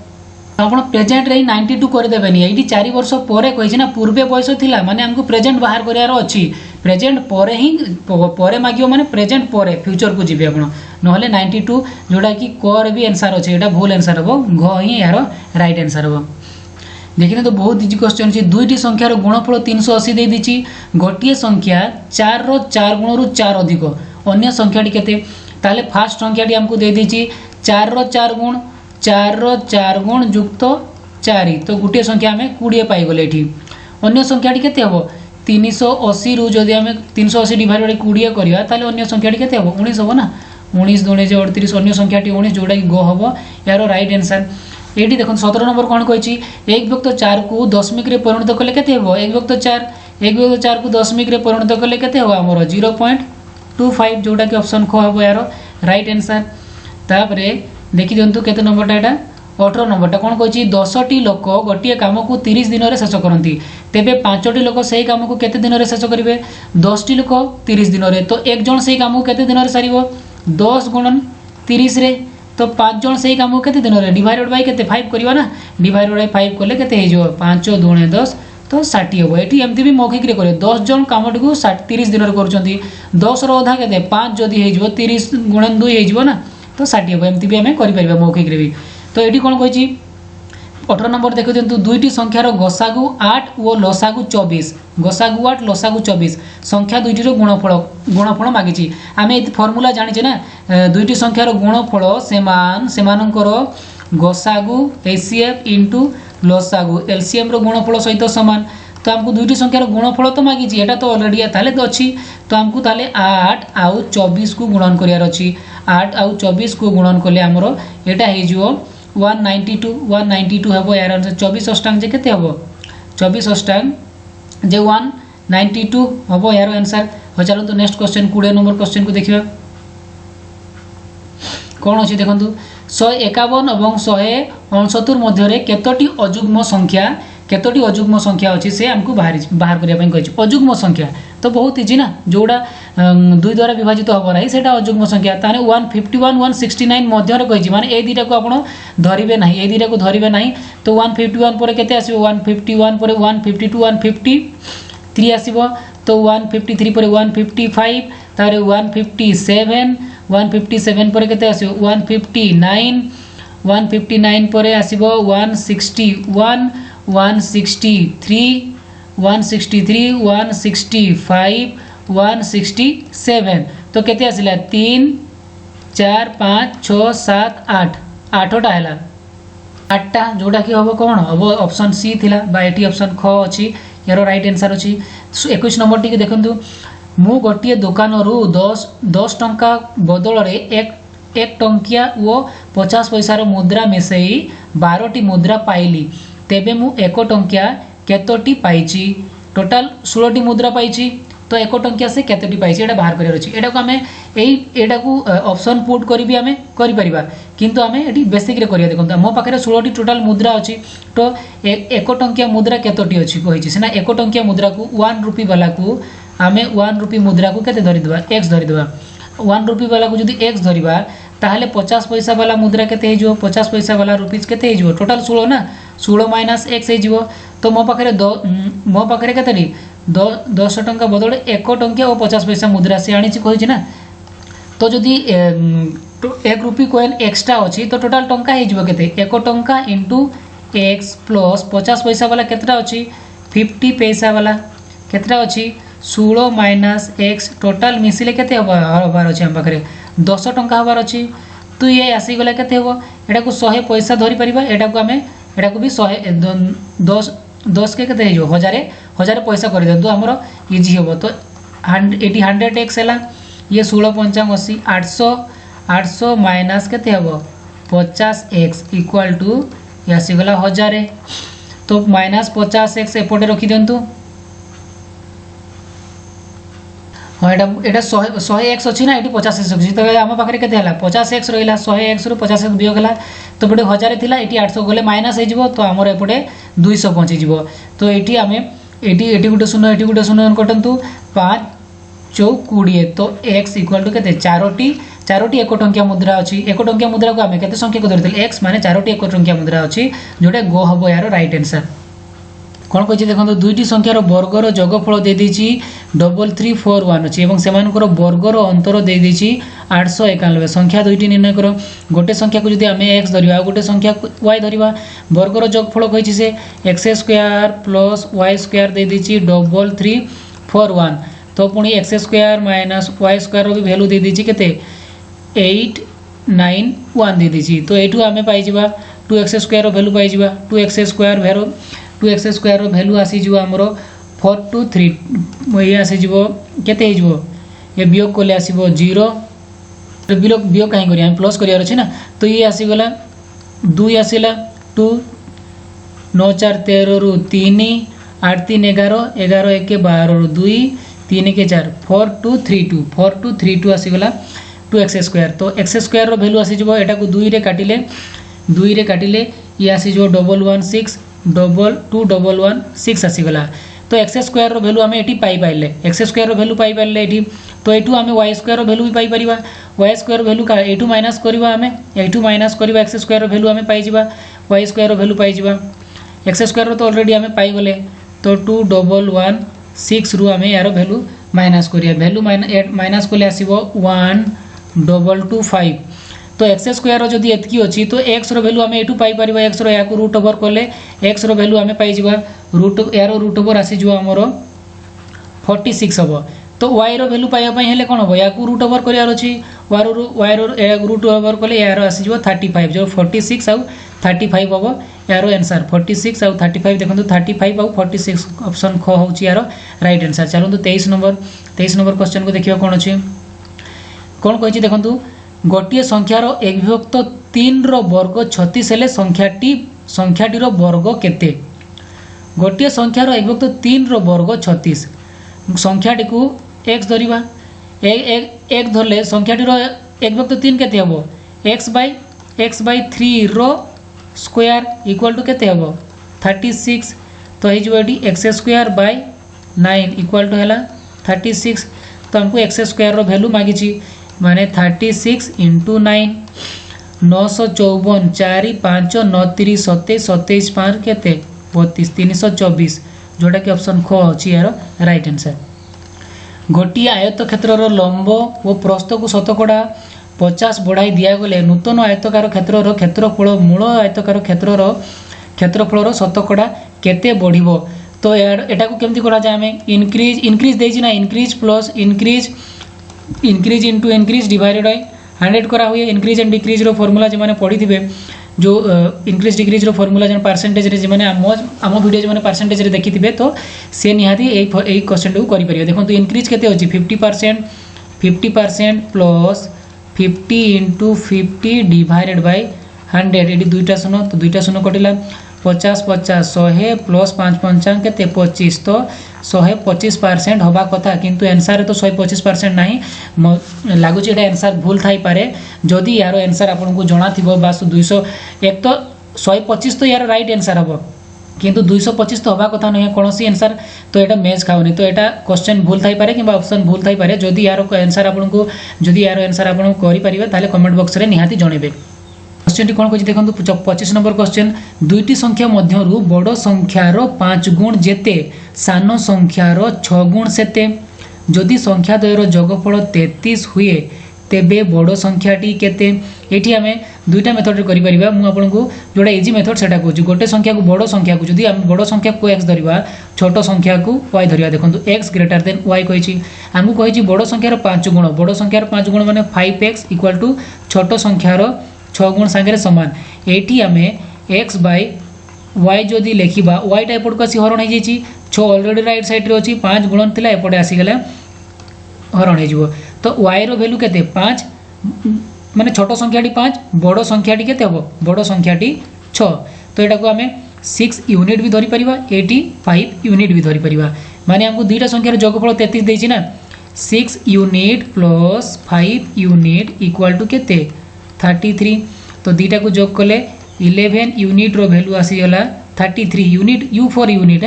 [SPEAKER 1] आपण प्रेजेंट रे 92 कर देबेनी, एठी 4 वर्ष परे कहिछि ना, पूर्वे बयस थिला माने हमको प्रेजेंट बाहर करियार अछि। प्रेजेंट परे ही परे मागियो माने प्रेजेंट परे फ्यूचर को जिबे आपण, नहले 92 जोटा कि कर भी आंसर अछि, एटा भूल आंसर हबो, घ ही यार राइट आंसर हबो। देखिने तो बहुत इजी क्वेश्चन अछि। दुईटी संख्यार गुणफल 380 दे दिछि, गोटिए संख्या 4 रो 4 गुण रु 4 अधिक, अन्य संख्याटी केते, ताले फर्स्ट संख्याटी हमको दे दिछि 4 रो 4 गुण, 4 रो 4 गुण युक्त 4, तो गोटे संख्या हमें 20 पाई गले एठी। अन्य संख्याटी केते हबो 380 रु जदि हमें 380 डिवाइड बाय 20 करिया, ताले अन्य संख्याटी केते हबो 19 हबो ना, 19 दुणे 38, अन्य संख्याटी 19 जोटा कि गो हबो यार राइट आंसर। एठी देखो 17 नंबर कोन कहछि, 1/4 को दशमिक रे परिणत कले केते हबो 1/4 को दशमिक रे परिणत कले केते हबो हमर 0.25, जोटा कि ऑप्शन ख हबो यार राइट आंसर। तापरे देखि दियंतु केते नंबरटा एटा 18 नंबरटा कोन कहछि, 10टी लोक गोटिए काम को 30 दिन रे शेष करंती, तेबे 5टी लोक सेही काम को केते दिन रे शेष करिवे 10टी लोक 30 दिन रे। तो एक जन सेही काम को केते दिन रे सारिबो 10 गुणन 30 रे, तो 5 जन सेही काम को केते दिन रे डिवाइडेड बाय केते 5 करिवा ना, डिवाइडेड बाय 5 करले केते हे जो 5 दुणे 10, तो 60 हबो। एठी एमती भी मौखिक रे करे 10 जन कामटी को 30 दिन रे करचंती, 10 रो आधा केते 5 जदी हे जो 30 गुणन 2 हे जो ना, तो 60 हबो। एमती भी हमें करि परिबा मौखिक रे भी। तो एठी कोन कहछि 18 नंबर देखो दियंतु, दुईटी संख्यार गसागु 8 और लसागु 24, गसागु 8 लसागु 24 संख्या दुईटीर गुणफल मागिछि। आमे एति फार्मूला जानिछे ना, दुईटी संख्यार गुणफल सेमानकर गसागु एचसीएफ इनटू लसागु एलसीएम रो गुणफल सहित समान। तो आमको दुईटी संख्यार गुणफल तो मागी एटा तो अलरेडी ताले तो अच्छी तो आमको ताले 8 आउ 24 को गुणन करियार अच्छी 8 आउ 24 को गुणन कले आमर एटा हे जिवो 192 हेबो यार आंसर 24 अष्टांग जे केते हेबो 24 अष्टांग जे 192 हेबो यार आंसर हो। चलो तो नेक्स्ट क्वेश्चन 20 नंबर क्वेश्चन को देखिबा कौन अच्छी देखु 151 और 169 मध्य केतोटी अजुग्म संख्या अच्छी से आमको बाहर करने कही अजुग्म संख्या तो बहुत इजी ना जोड़ा दुई द्वारा विभाजित हम ना से अजुग्म संख्या ताने 151 169 मध्य कही माने ए दुटा को आप धरवे ना ए दुटा को धरवे ना तो 151 पर केते आसीबो 151 पर 152 153 आसीबो तो 153 पर 155 तारे 157 157 पर केते आसीबो 159 पर आसीबो 161 163 165 167 तो केते आसिला 3 4 5 6 7 8 आठटा है 8टा जोड़ा कि हम कौन हम ऑप्शन सी थिला बायटी ऑप्शन ख अच्छी यार राइट आंसर अच्छी 21 नंबर टी देखंतु मु गोटे दुकान रु 10 टंका बदल रे एक टंकिया वो 50 पैसार मुद्रा मिसई 12टी मुद्रा पाइली तेबे मु 1 टंकिया केतोटी पाइची टोटाल 16टी मुद्रा पाइची तो 1 टंकिया से केतोटी पाइची एटा बाहर करियर अछि एटा को हमें एटा को ऑप्शन पुट करी भी हमें करि परिबा किंतु हमें एटी बेसिक रे करिया देखंता मो पाखरे 16टी टोटाल मुद्रा अछि तो 1 टंकिया मुद्रा केतोटी अछि कहिछि सेना 1 टंकिया मुद्रा को 1 रुपी वाला को आमे 1 रुपी मुद्रा को केते धरि देबा x धरि देबा 1 रुपी वाला को जदी x धरिबा ताहले 50 पैसा वाला मुद्रा केते हे जो 50 पैसा वाला रुपीज केते हे जो टोटल 16 ना 16 माइनस x हे जो तो मो पाखरे केते 10 टंका बदले 1 टंकिया और 50 पैसा मुद्रा से आनी कही ना तो जदि 1 रुपी कॉइन एक्स्ट्रा अच्छी तो टोटाल टंका हो केते 1 टंका इंटू x प्लस 50 पैसा वाला केतटा अच्छी 50 पैसा वाला केतटा अच्छी 16 माइनस x टोटाल मिसिले केते हबार अच्छी हम पाखरे 10 टंका हबार अच्छी तो ये आसीगला केते हेबो एटा को 100 पैसा धरि परिबा एटा को हमें एटा को भी 10 के केते हो 1000 पैसा कर दिंतु हमर इजी हेबो तो 100x हैला ये 16 पंचांग 80 800 माइनस केते हेबो 50x इक्वल टू ये आसीगला 1000 तो माइनस 50x एपटे रखी दिंतु हाँ एटा 100x अच्छी ना ये 50x अच्छी तो आम पाखे के 50x रहा 100x रु 50x वियोग है तो पटे 1000 थी ये 800 गले माइनस हो तो आमर एपटे 200 पहुँची तो ये आम ये गोटे शून्य ये गोटे शून्य कटंतु 5 चौक 20 तो x इक्वल टू के 4टी 1 टंकिया मुद्रा अच्छी 1 टंकिया मुद्रा को आम के संख्या को धरते x माने 4टी 1 टंकिया मुद्रा अच्छी जोटा गो हम यार राइट आंसर कौन कही देखो दुईटी संख्यार वर्गर जोगफल दे 3341 अच्छी और से वर्गर अंतर दे 891 संख्या दुईटी निर्णय कर गोटे संख्या को जब आम एक्स धरिबा गोटे संख्या वाई धरिबा वर्गर जोगफल कही से x square plus y square दे 3341 तो पुणी x square minus y square भी भैल्यू दे केते 891 दे तो यू आम पाइबा 2x स्क्वायर भैल्यू पाइबा 2x स्क्वायर भैल्यू आसीज आमर 423 ये आसीज केते ये वियोग कले आसो 0 वियोग कहीं करें प्लस करार अच्छे ना तो ये आसीगला 2 आसला 2 9 4 13 रु 3 8 3 11 11 1 12 रु 2 3 के 4 4232 आसीगला 2x स्क्वायर तो x स्क्वायर भैल्यू आसीज एटा को 2 रे काटिले ये आसीज 116 2216 आसीगला तो एक्स स्क्वायर भैल्यू आम ये पाई एक्स स्क्वायर भैल्यू पाई ये तो यू आम वाई स्क्वायर भैल्यू भी पाई पारिबा वाई स्क्वायर भैल्यू का यू माइनस करवा आम यू माइनस करवा एक्स स्क्वायर भैल्यू आम पाइबा वाई स्क्वायर भैल्यू पाइबा एक्स स्क्वायर तो ऑलरेडी आम पाइगले तो 2116 रु आम यार भैल्यू माइनस करिया भैल्यू माइनस कले आसीबो 1225 तो एक्स स्क्वायर जदि एतकी अच्छी तो एक्स भैल्यू आम यू पाई एक्स या रूट ओवर कले एक्स भैल्यू आम पाइबा यार रूट ओवर आसीज आमर 46 हम तो वाई भैल्यू पाइबापी कौन हम या रूट ओवर करार अच्छी वाई रूट ओवर कले यार आसीज 35 जो 46 आउ 35 हम यार आंसर 46 आउ 35 देखो 35 आउ 46 ऑप्शन ख हूँ यार राइट आंसर। चलते 23 नंबर क्वेश्चन को देखिए कौन अच्छी कौन कही देखो गोटे संख्यार एक विभक्त 3 वर्ग 36 हेले संख्याटी वर्ग केते। गोटे संख्यार एक विभक्त 3 वर्ग 36 संख्याटी को x धरिबा एक धरले संख्याटीर एक विभक्त 3 केते हबो x बाय 3 रो स्क्वायर इक्वल टू केते हबो 36 तो हे जो x square by 9 equal to हैला 36 तो हमको एक्स स्क्वायर रो वैल्यू मागिची माने 36 इंटू 9 954 4 5 9 3 27 27 5 केते 32 324 जोटा कि ऑप्शन ख अछि यार राइट आंसर। गोटी आयत क्षेत्र लंब और प्रस्थ को शतकड़ा 50 बढ़ाई दिगले नूतन आयतकार क्षेत्र क्षेत्रफल मूल आयतकार क्षेत्रफल शतकड़ा केते बढ़िबो। तो एटा को केमती करा जाय हमें इंक्रीज देछि ना increase plus increase into increase divided by 100 करा हुए। इंक्रीज एंड डिक्रीज रो फार्मूला जे माने पढ़ी थिबे जो इंक्रीज डिक्रीज रो फार्मूला जन परसेंटेज रे जे माने आम वीडियो जे माने परसेंटेज रे देखि थिबे तो से निहाती एई क्वेश्चन को करि परिबे। देखो तो इंक्रीज केते होछि 50% प्लस 50 इंटू 50 डिवाइडेड बाय 100 ये दुईटा शून्य तो दुईटा शून्य कटिला 50 50 100 प्लस 5 5 केते 25 तो 125% हवा कथा किंतु आंसर तो 125% नहीं लगुच ये आंसर भूल थाई पारे। जदि यार आंसर आपको जना थी बस 200 एक तो 125 तो यार राइट आंसर हम किंतु 225 तो हवा कथा नहीं कौन सी आंसर तो यहाँ मेच खाऊनी तो यहाँ क्वेश्चन भूल थाई पारे कि ऑप्शन भूल थाई पारे। जदि यार आंसर आपको जदि यार आंसर आप करें कमेंट बॉक्स में निहाती जनइबे। क्वेश्चन टी कौन कही देखो 25 नंबर क्वेश्चन दुईटी संख्या मध्यरु बड़ संख्यार 5 गुण जेते सान संख्यार 6 गुण सेते जदि संख्या द्वयर जोगफल 33 हुए तेबे बड़ संख्याटी केते। एठी हमें दुईटा मेथड करि परिबा मु आपनको जोड़ा इजी मेथड सेटा कहूँ गोटे संख्या को बड़ संख्या को जदि हम बड़ संख्या को x धरिबा छोट संख्या को y धरिबा देखो x ग्रेटर देन y कहिछि हमहु कहिछि बड़ संख्यार 5 गुण बड़ संख्यार 5 गुण माने 5x इक्वल टू छोट संख्यार 6 गुण सांगे समान। एठी हमें x बाय y जदि लेखिबा y टा एपट को आसी हरण हो जाइछि 6 ऑलरेडी राइट साइड रे अछि 5 गुणन थिला एपटे आसी गेला हरण हो जिवो तो y रो वैल्यू केते 5 माने छोट संख्याटी 5 बड़ संख्याटी केते हबो बड़ संख्याटी 6 तो एटा को हमें 6 यूनिट भी धरि परिबा 85 यूनिट भी धरि परिबा माने हमको दुईटा संख्यार जोगफल 33 देछि ना 6 unit plus 5 unit equal to केते 33 तो दुईटा को जोग कले 11 यूनिट रो वैल्यू आसी गला 33 यूनिट u फॉर यूनिट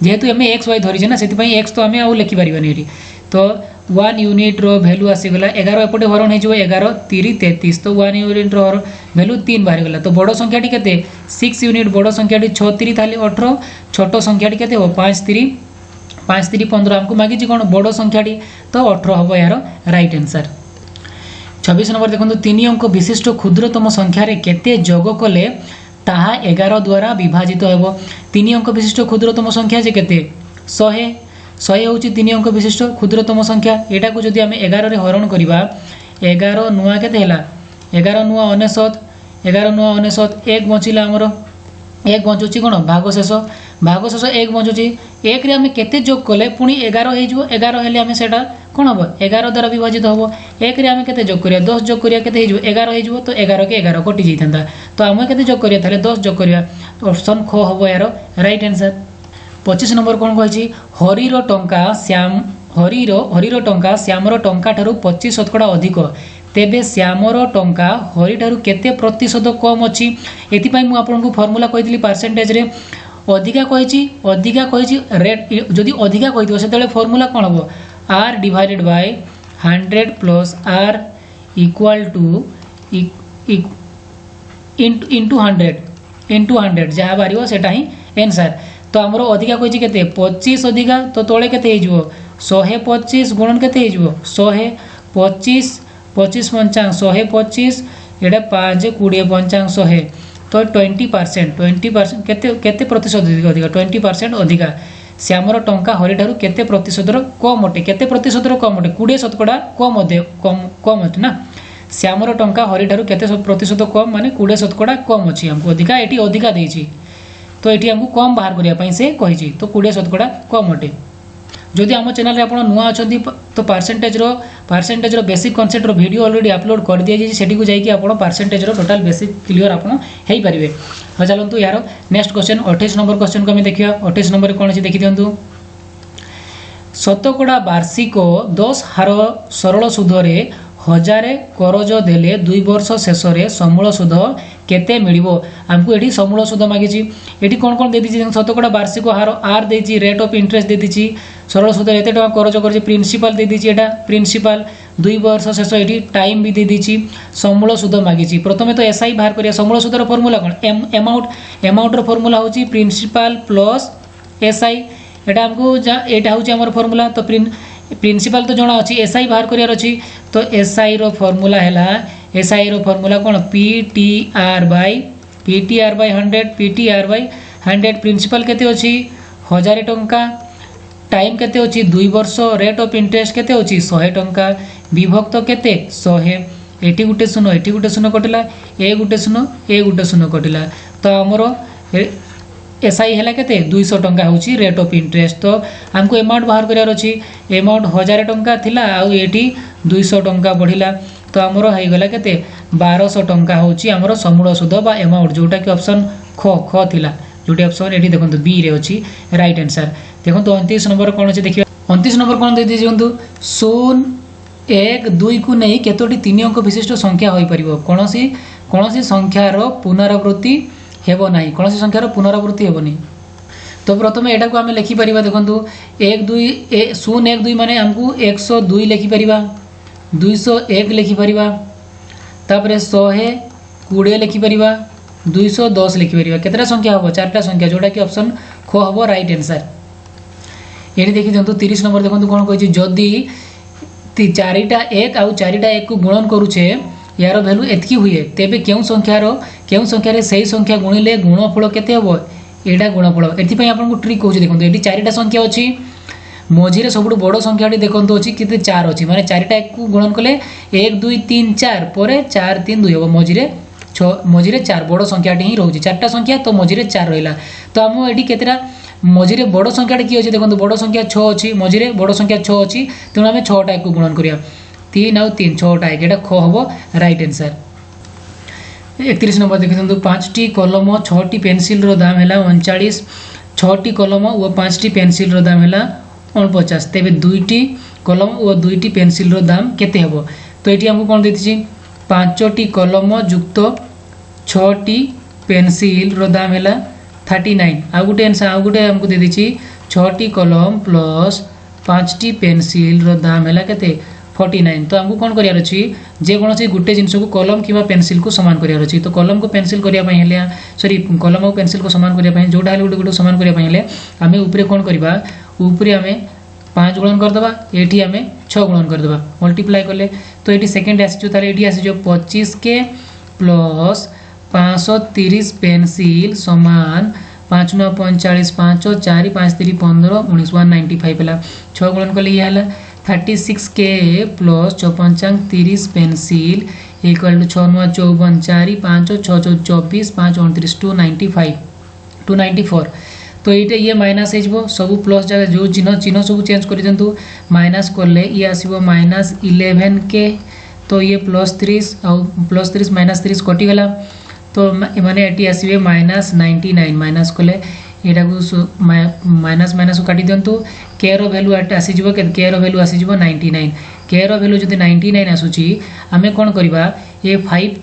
[SPEAKER 1] जेहेतु हमें एक्स वाई धरी ना से एक्स तो आम आउ लिखि पार्बानी ये तो 1 यूनिट रो वैल्यू आसीगला 11 एपटे हरण हो 11 3 33 तो 1 यूनिट रो वैल्यू 3 बाहर गला तो बड़ संख्याटी केते 6 यूनिट बड़ संख्याटी 6 3 ताले 18 छोट संख्याटी केते हो 5 3 15 हमको मागिछि कोन बड़ संख्याटी तो 18 हबो यार राइट आंसर। 26 नंबर देखो 3 अंक विशिष्ट क्षुद्रतम संख्यार केते जोग कले ताहा 11 द्वारा विभाजित हेबो 3 अंक विशिष्ट क्षुद्रतम संख्या जे केते 100 होची 3 अंक विशिष्ट क्षुद्रतम संख्या एटा को जदि आमे 11 रे हरण करिबा 11 नुआ केते हैला 11 नुआ 99 एक बचिला हमरो एक बचुची कोन भागशेष एक बचुची एक रे आमे केते जोग कले पुनी 11 हे जो 11 हेले आमे सेटा कोन हबो 11 द्वारा विभाजित हबो एक रे आमे केते जोग करिया 10 जोग करिया केते हे जो 11 हे जो तो 11 के 11 कटि जैथंदा तो आमे केते जोग करिया थाले 10 जोग करिया ऑप्शन ख हबो यार राइट आंसर। 25 नंबर कौन कही हरिर टंका श्यामर टंका ठारू 25% अधिक तेबे श्यामर टंका हरि ठारू केते प्रतिशत कम अच्छी एथिपाई मु आपनको फार्मूला कहितली परसेंटेज रे अधिका कहिछि रेट जदि अधिका कहितो सेतले फार्मूला कोन हबो r divided by 100 plus r equal two into 100 जहाँ बारिबो सेटा ही आंसर तो आमर अधिका कहिछि केते 25 अधिका तो तळे केते हे जिवो 125 गुणन केते हे जिवो 125 25 पंचांग 125 एडा 5 20 पंचांग 100 तो 20% केते प्रतिशत अधिका 20% अधिका श्यामर टंका हरि ठारू केते प्रतिशत कम अटे केते प्रतिशत कम अटे 20% कम अटे ना श्यामर टंका हरि ठारू केते प्रतिशत कम माने 20% कम अच्छी आमको अधिका ये अधिका देछि तो ये आमको कम बाहर करने से कही तो 20% कम अटे जदि आम चैनल आप नुआ अच्छा तो percentage basic concept video already upload कर दी जाइए को जाइए आप परसेंटेज टोटाल बेसिक क्लियर आप पारे। हाँ चलतु यार नेक्स्ट क्वेश्चन 28 नंबर क्वेश्चन को आम देखा 28 नंबर कौन अच्छी देखी दिंतु शतकड़ा वार्षिक 10 हार सरल सुधरे 1000 करज देले 2 वर्ष शेष में समूल सुध केते मिलिबो हमको एठी समूल सुध मागिछि एठी कोन कोन दे दिछि शतकड़ा वार्षिक हार आर देछि रेट ऑफ इंटरेस्ट दे दिछि सरल सुध एते टका करज करछि प्रिंसिपल दे दिछि एटा प्रिंसिपल 2 वर्ष शेष एठी टाइम भी दे दिछि समूल सुध मागिछि प्रथमे तो एसआई बाहर करिया समूल सुधर फार्मूला कोन अमाउंट रो फार्मूला होछि प्रिंसिपल प्लस एसआई एटा हमको एटा होछि हमर फार्मूला तो प्रिंसिपल तो जना अच्छी एसआई बाहर करियार अच्छी तो एसआई रो फार्मूला है एसआई रो फार्मूला कौन PTR by 100 PTR by 100 principal केते अच्छी 1000 टंका टाइम केते अच्छी 2 वर्ष रेट ऑफ इंटरेस्ट केते अच्छी 100 टंका विभक्त केते 100 एटी गुटे शून्य कटिला ए गुटे शून्य कटिला तो आमर एसआई है केते 200 टंका होची रेट ऑफ इंटरेस्ट तो हमको अमाउंट बाहर करार अच्छी अमाउंट 1000 टंका थिला आउ एटी 200 टंका बढ़िला तो आमर हो गला केते 1200 टंका होची आमर समूल सुध बा अमाउंट जोटा कि ऑप्शन ख थिला जोटी ऑप्शन एटी देखंतु बी रे अछि राइट आंसर देखंतु 29 नंबर कोन अछि देखियो 29 नंबर कोन दे दिजंतु 0 1 2 को नै केतोटी 3 अंक विशिष्ट संख्या होई परिबो कोनोसी संख्यार पुनरावृत्ति हेबो नाही कोनोसी संख्यार पुनरावृत्ति हेबो नहीं तो प्रथम एटा को आमे लिखि परिबा देखंतु 1 2 0 1 2 माने हमकु 102 लिखि परिबा 201 लिखि परिबा तापरे 120 लिखि परिबा 210 लिखि परिबा केतरा संख्या हबो चारटा संख्या जोटा कि ऑप्शन ख हबो राइट आंसर एठी देखि दंतु 30 नंबर देखंतु कोन कहै छी जदी चारिटा 1 आउ चारिटा 1 को गुणन करूछे यार वैल्यू एतकी हुए तेबे केउ संख्यार सही संख्या गुणिले गुणफल केते हबो एटा गुणफल एथि आपन ट्रिक कहूँ देखो ये चारिटा संख्या अच्छी मझे सब बड़ संख्याटी देखो अच्छी कितने 4 अच्छी माने चारिटा एक गुणन कले 1 2 3 4 पर 4 3 2 हम मझे 4 बड़ संख्याटी ही रोचे चार्टा संख्या तो मझे 4 रहा तो आम ये केतटा मझे बड़ संख्याटी किए देखो बड़ संख्या 6 अच्छी मझे बड़ संख्या 6 अच्छी तेणु आम 6टा एक गुणन करिया 3 आउ 3 6टा एक ख हम राइट आंसर 31 नंबर देखते 5टी कलम 6टी पेनसिल रो दाम है 39 6टी कलम और 5टी पेनसिल रो दाम है 49 तेबे 2टी कलम और 2टी पेनसिल रो दाम केते हेबो तो एटी हमको कोन देछि 5टी कलम युक्त 6टी पेनसिल रो दाम है 39 आ गुटे आंसर आ गुटे हमको दे देछि 6टी कलम प्लस 5टी पेनसिल रो दाम है केते 49 तो हमको कौन करार अच्छी जेकोसी गोटे जिनस को कलम कि पेनसिल को सामान करार अच्छी तो कलम को पेनसिल करने सॉरी कलम और पेनसिल को सामान करने जोटा गोटे गोटे सामान करने आम ऊपर कौन करवा ऊपर आम 5 गुणन करदे ये आम 6 गुणन करदे मल्टीप्लाई कले तो ये सेकेंड आसी आसी 25 के प्लस 530 पेनसिल सामान 5 9 45 5 4 5 3 15 19 195 है 6 गुणन कले ये है 36 के प्लस 54 30 पेनसिल इक्वल टू 6 9 54 4 5 6 24 5 29 294 तो ये माइनस हो सब प्लस जगह जो चिन्ह सब चेंज कर दिंतु माइनस कले ये आसो -11 के तो ये +30 आउ +30 -30 कटिगला तो माने ये आसवे -99 माइनस कले यहाँ को माइनस माइनस को काटी दिंतु के रो वैल्यू आसीज के रो वैल्यू आसीज 99 के रो वैल्यू जब 99 आसूची आम कौन करवा ये 5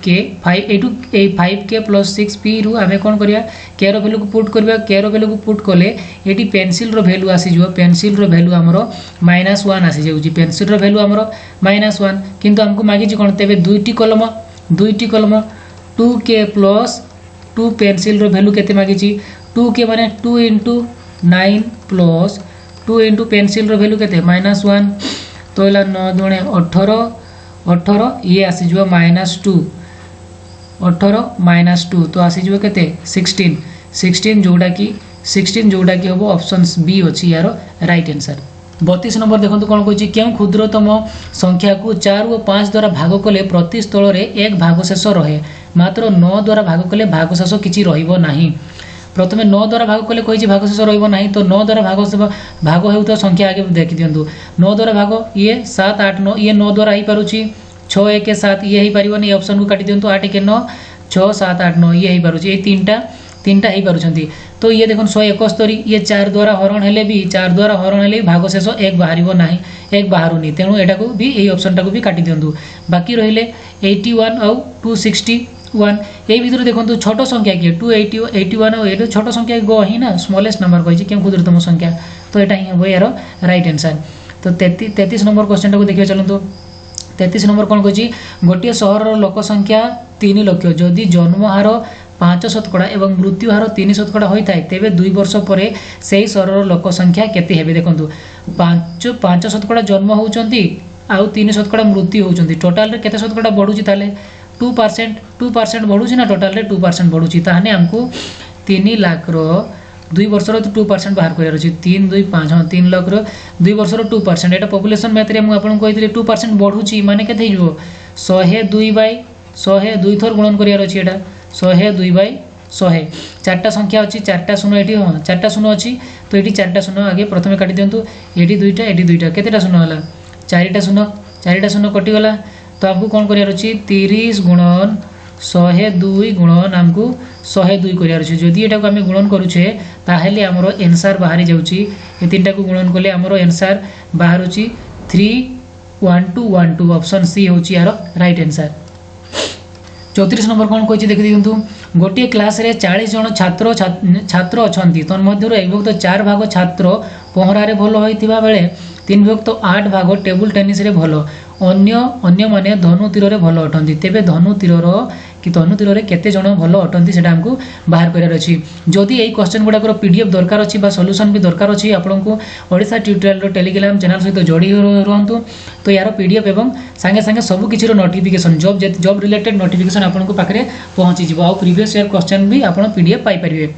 [SPEAKER 1] के प्लस 6 पी रु आम कौन करवा के रो वैल्यू को पुट करवा के रो वैल्यू को पुट कले ये पेनसिल रो वैल्यू आसीज पेनसिल रो वैल्यू आमर -1 आसी जाऊँगी पेनसिल रो वैल्यू आमर -1 किंतु हमको मागिच कौन तेज 2टी कलम 2 के प्लस 2 पेनसिल रो वैल्यू केते मागिची 2 के माने 2 इंटू 9 प्लस 2 इंटू पेनसिल रो वैल्यू केते -1 तो इला 9 दुणे 18 ये आसीज -2 18 -2 तो आसीज केते 16 जोड़ा कि हम ऑप्शन बी अच्छी यार राइट आंसर 32 नंबर देखो कौन कही क्यों क्षुद्रतम संख्या को 4 और 5 द्वारा भाग कले प्रति स्थल में एक भागशेष रहे मात्र 9 द्वारा भाग कले भागशेष किसी रहा प्रथम 9 द्वारा भाग कले कही भागशेष रहा तो 9 द्वारा भाग होता संख्या आगे देखी दिंतु 9 द्वारा भाग ये 7 8 9 ये 9 द्वारा हो पारुची 6 1 7 ये हो पार ये ऑप्शन को काटी दिंतु 8 1 9 6 7 8 9 ये हो पारुची ये तीनटा हो पारुछंती तो ये देखो 171 ये 4 द्वारा हरण हेले भी 4 द्वारा हरण हेले भागशेष एक बाहर ना एक बाहरुनी तेणु एटा को भी यही ऑप्शन टाको भी काटी दिंतु बाकी रहिले 81 और 261 ये भीतर देखो छोट संख्या किए 281 और ये छोट संख्या ग ही ना स्मॉलेस्ट नंबर कही क्यों क्षुद्रतम संख्या तो यहाँ ही हम यार राइट आंसर तो 33 नंबर क्वेश्चन टाको देखिए चलते 33 नंबर कौन कही गोटे सहर लोक संख्या 3 लाख जदि जन्म हार 5% एवं मृत्यु हार 3% होता है तेरे 2 वर्ष पर से ही सहर लोक संख्या केते हेबे देखंतु 5% जन्म होउचंती आउ 3% मृत्यु होउचंती टोटल रे केते शतकड़ा बढ़ुची ताले 2% बढ़ुची ना टोटल रे 2% बढ़ुची ताहाने हमको 3 लाख रो 2 वर्ष रो 2% बाहर करियार अछि 3 2 5 हां 3 लाख रो 2 वर्ष रो 2% एटा पॉपुलेशन मैथ रे मु आपन कहितले 2% बढ़ुची माने केते हिजो 102 थर गुणन करियार अछि एटा 100/100 चारटा संख्या अच्छी चारटा शून्य ये हाँ चारटा शून्य अच्छी तो ये चारटा शून्य आगे प्रथम काटी दिंतु ये दुईटा केतेटा शून्य है चारिटा शून्य कटिगला तो आमको कौन करार 30 गुणन 102 गुणन आमको 102 करार जदि एटा को आम गुणन करुचे ताहले आमर एनसार बाहरी जाउची ये तीनटा को गुणन कले आमर एनसार बाहर 31212 ऑप्शन सी होची यार राइट आंसर 34 नंबर कौन कही देखी दिखु गोटे क्लास रे 40 जन छात्र अच्छा तन्मध्य एक भक्त 4 भाग छात्र पहरा भल होता बेले 3 भक्त 8 भाग टेबुल टेनिस रे भल अन्य माने धनु तीर रे भल अटंती तेबे धनु तीर रे केते जन भल अटंती सेटा हमको बाहर करार अछि जदि एई क्वेश्चन गुडाकर पीडीएफ दरकार अछि बा सॉल्यूशन भी दरकार अछि आपनको ओडिसा ट्यूटोरियल रो टेलीग्राम चैनल सहित जोड़ी रहंतु तो यार पीडीएफ एवं संगे संगे सब किछि रो नोटिफिकेशन जॉब रिलेटेड नोटिफिकेशन आपनको पाखरे पहुंची जिवो आ प्रीवियस ईयर क्वेश्चन भी आपण पीडीएफ पाई परिबे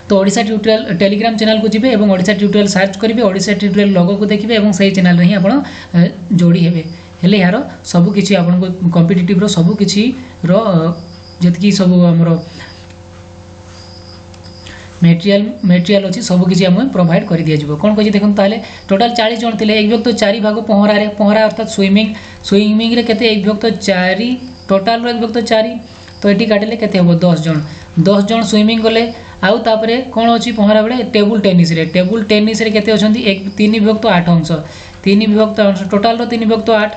[SPEAKER 1] तो ओडिसा ट्यूटोरियल टेलीग्राम चैनल को जिबे एवं ओडिसा ट्यूटोरियल सर्च करिवे ओडिसा ट्यूटोरियल लोगो को देखिबे एवं सही चैनल रे ही आपण जोड़ी हेबे हेले यार सब किछि आपनको कॉम्पिटिटिव रो सब किछि रो जतकी सब हमरो मेटेरियल अछि सब किछि हम प्रोवाइड करि दिया जिवो कोन कहि देखन ताले टोटल 40 जन थिले एक व्यक्ति 4 भाग पहरा अर्थात स्विमिंग रे केते एक व्यक्ति 4 टोटल रो एक व्यक्ति 4 तो एटी काटिले केते हो 10 जन स्विमिंग गले आउ तापरे कोन अछि पहरा बेले टेबुल टेनिस रे केते अछंती एक 3 विभक्त 8 अंश 3 विभक्त अंश टोटल रो 3 विभक्त 8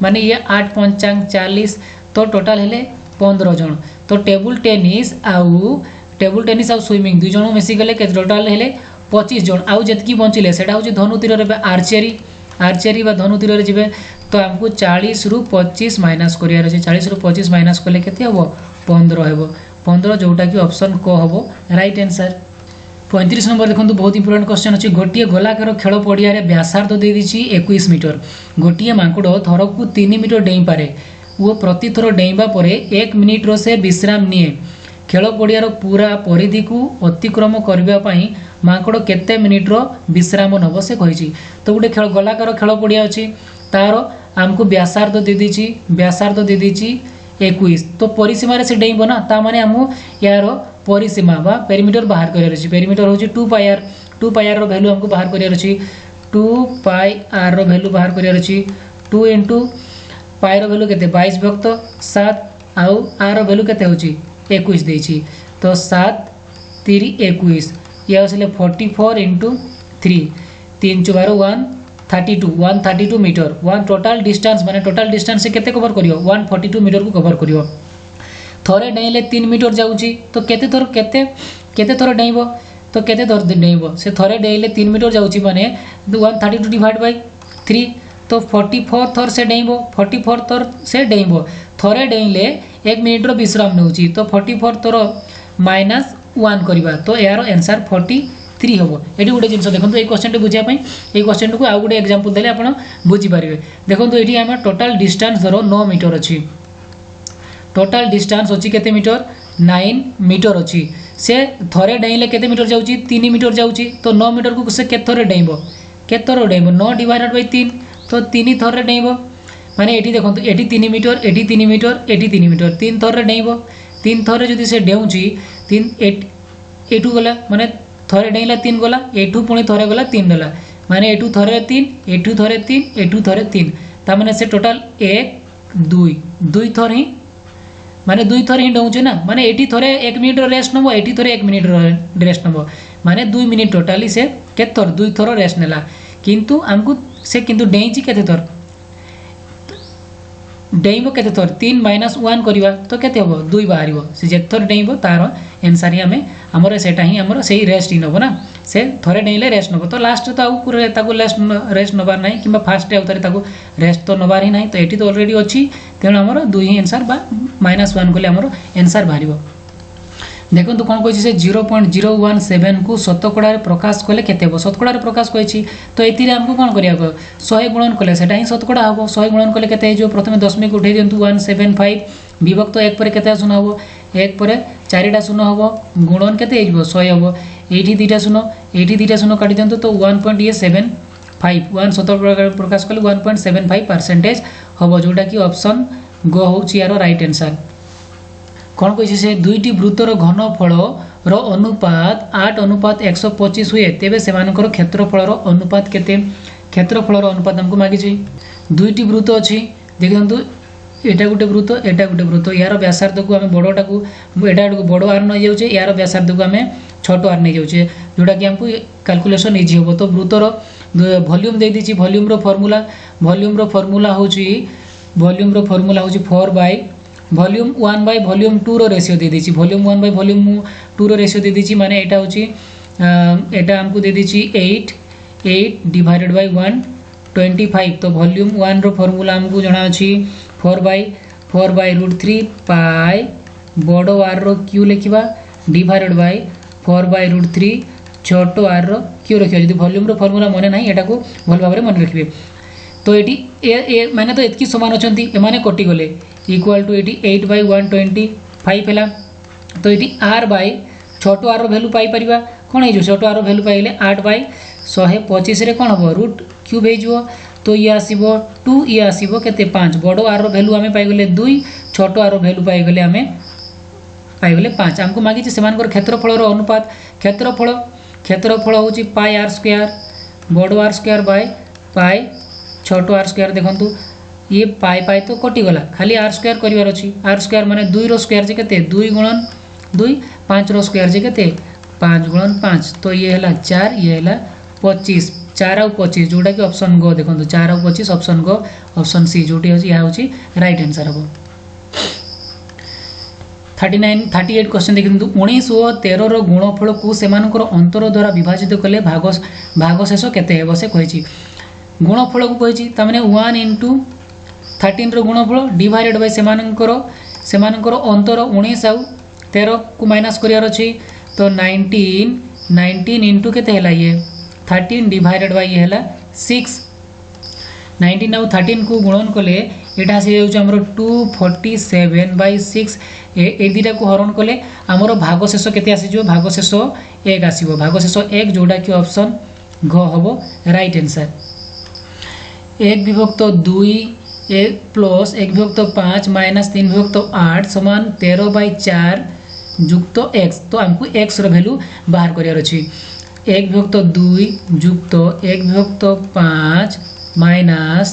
[SPEAKER 1] माने ये 8 पंचांग 40 तो टोटल हेले 15 जन तो टेबुल टेनिस आउ स्विमिंग दुई जन मिसी गले के टोटल हेले 25 जन आउ जतकी बंचिले सेटा होची धनु तीर रे आर्चेरी बा धनु तीर रे जिवे तो हमको 40 रु 25 माइनस करियार अछि 40 रु 25 माइनस कले केते हबो 15 हेबो 15 जोटा कि ऑप्शन को हबो राइट आंसर 35 नंबर देखंतु बहुत इंपोर्टेंट क्वेश्चन अछि गोटिए गोलाकार खेल पडिया रे व्यासार्ध दे दिछि 21 मीटर गोटिए मांकुड़ थरक 3 मीटर डेई पारे वो प्रति थर डेईबा परे 1 मिनिट रो से विश्राम निए खेल पडियार पूरा परिधि को अतिक्रम करबा पई मांकुड़ केते मिनिट रो विश्राम नब से कहिछि तो गोटे खेल गोलाकार खेल पडिया अछि तार हमको व्यासार्ध दे दिछि 21 तो परिसीमा रे से डेईबो ना ता माने हम यार परिसीमा बा पेरीमीटर बाहर करियर अछि पेरीमीटर होछि 2 पाई आर रो वैल्यू हमको बाहर करियर अछि 2 पाई आर रो वैल्यू बाहर करियर अछि 2 * पाई रो वैल्यू केते 22 भक्त 7 आउ आर रो वैल्यू केते होछि 21 देछि तो 7 3 21 ये असले 44 * 3 3 * 12 132 मीटर वन टोटल डिस्टेंस माने टोटल डिस्टेंस से केते कवर करियो 142 मीटर को कवर करियो थरे डेइले 3 मीटर जाउची तो केते थर डेइबो तो केते थर डेइबो से थरे डेइले 3 मीटर जाउची माने 132 डिवाइड बाय 3 तो 44 थर से डेइबो 44 थर से डेइबो थरे डेइले 1 मिनिट रो विश्राम नउची तो 44 थर -1 करबा तो यार आंसर 43 होबो एटी गुटे जिंस देखंतु ए क्वेश्चन बुझिया पई ए क्वेश्चन को आ गुटे एग्जांपल देले आपण बुझी पारिबे देखंतु एटी हम टोटल डिस्टेंस धरो 9 मीटर अछि टोटल डिस्टेंस अछि केते मीटर 9 मीटर अछि से थरे डेइले केते मीटर जाउची 3 मीटर जाउची तो 9 मीटर को से केते थरे डेइबो केत थर डेइब 9 डिवाइडेड बाय 3 तो 3 थर रे डेइब माने एठी देखंतु एठी 3 मीटर एठी 3 मीटर एठी 3 मीटर 3 थर रे डेइब 3 थर रे जदी से डेउची 3 एठू गला माने थरे डेइला 3 गला एठू पुणी थरे गला 3 गला माने एठू थरे 3 एठू थरे 3 एठू थरे 3 ता माने से टोटल 1 2 2 थर ही माने 2 थर ही डौचे ना माने एठी थरे 1 मिनिट रेस्ट नबो एठी थरे 1 मिनिट रेस्ट नबो माने 2 मिनिट टोटली से केत थर 2 थर रेस्ट नेला किंतु हमकु से किंतु डेइची केते थर डेइबो केते थर 3 - 1 करबा तो केते हबो 2 बाहरिबो से जे थर डेइबो तार आंसर ही हमें हमर सेटा ही हमर सेही रेस्ट ही नबो ना से थरे डेइले रेस्ट नबो तो लास्ट तो आउ कुरे ताको रेस्ट नबार नाही किबा फास्ट आउ तरे ताको रेस्ट तो नबार ही नाही तो एठी तो ऑलरेडी अछि तेन हमर 2 ही आंसर बा -1 कोले हमर आंसर बाहरिबो देखो तो कौन कही से 0.017 को शतकड़ा प्रकाश कले केते हो शतकड़ा प्रकाश कही तो ये हमको कौन करिया 100 गुणन कले सेटा ही शतकड़ा हम 100 गुणन कले केते जो प्रथम दशमिक उठे दियंतु 175 विभक्त 1 पर केते शून्य हबो 1 पर 4टा शून्य हबो गुणन केते हेजबो 100 हबो एठी 2टा शून्य एठी 2टा शून्य काटी दियंतु तो 1.75 1 शतकड़ा प्रकाश कले 1.75% हबो जोटा कि ऑप्शन ग होची यार राइट आंसर कौन कही से दुईटी वृत्तर घनफल रो अनुपात 8:125 हुए तेबे सेमानकर क्षेत्रफल रो अनुपात केते क्षेत्रफल रो अनुपात हमको मागी छै दुईटी वृत्त अछि देखंतु एटा गुटे वृत्त यार व्यासार्ध को हम बड़टा को एटा को बड़ आर नै जाउ छै यार व्यासार्ध को हम छोट आर नै जाउ छै जोटा कि हमको कैलकुलेशन इजी होबो तो वृत्तर वॉल्यूम दे दी छी वॉल्यूम रो फार्मूला होची 4 बाय वॉल्यूम 1 बाय वॉल्यूम 2 रो रेशियो दे दीची वॉल्यूम 1 बाय वॉल्यूम 2 रो रेशियो दे दीची माने एटा होची एटा हमको दे दीची 8 डिवाइडेड बाय 125 तो वॉल्यूम 1 रो फार्मूला हमको जणा अछि 4 बाय √3 पाई बड़ो आर रो क्यू लिखिबा डिवाइडेड बाय 4 बाय √3 छोटो आर रो क्यू रखिबा यदि वॉल्यूम रो फार्मूला मने नाही एटा को भल भाबरे मन रखिबे तो एटी ए माने तो एतकी समान अछंती ए माने कटि गले इक्वल टू 8 बाय 125 हैला तो ये आर बाय छोटो आर वैल्यू पाई परिबा कोन हे जो छोटो आर वैल्यू पाइले 8 बाय 125 रे कोन हो रूट क्यूब हे जो तो ये आसीबो 2 ये आसीबो केते 5 बड़ो आर वैल्यू हमें पाई गले 2 छोटो आर वैल्यू पाई गले हमें पाई गले 5 हमको मागी छै सेमानकर क्षेत्रफल रो अनुपात क्षेत्रफल होची पाई आर स्क्वायर बड़ो आर स्क्वायर बाय पाई छोटो आर स्क्वायर देखंतु ये पाई तो कटि गला खाली आर स्क्वायर करिवार अछि आर स्क्वायर माने 2 रो स्क्वायर जे केते 2 गुणन 2 5 रो स्क्वायर जे केते 5 गुणन 5 तो ये हला 4 ये हला 25 4 और 25 जोटा कि ऑप्शन ग देखंतु 4 और 25 ऑप्शन ग ऑप्शन सी जोटी होची या होची राइट आंसर हबो 38 क्वेश्चन देखंतु 1913 रो गुणफल को सेमानकर अंतर द्वारा विभाजित कले भाग शेष केते हेबो से कहिछि गुणफल को कहिछि त माने 1 * 13 रो गुणफल डिवाइडेड बाय सेमानकर अंतर 19 आउ 13 को माइनस करियार अछि तो 19 इंटू केते हला ये 13 डिवाइडेड बाय ये हला 6 19 आउ 13 को गुणन कले एटा से जाउ हमरो 247 बाय 6 ए दिटा को हरण कले हमरो भाग शेष केते आसी जो भाग शेष 1 आसीबो भाग शेष 1 जोडा कि ऑप्शन घ हबो राइट आंसर 1/2 1 प्लस 1/5 माइनस 3/8 समान 13 बाय 4 जुक्त x तो हमको x रो वैल्यू बाहर करियार अछि 1/2 जुक्त 1/5 minus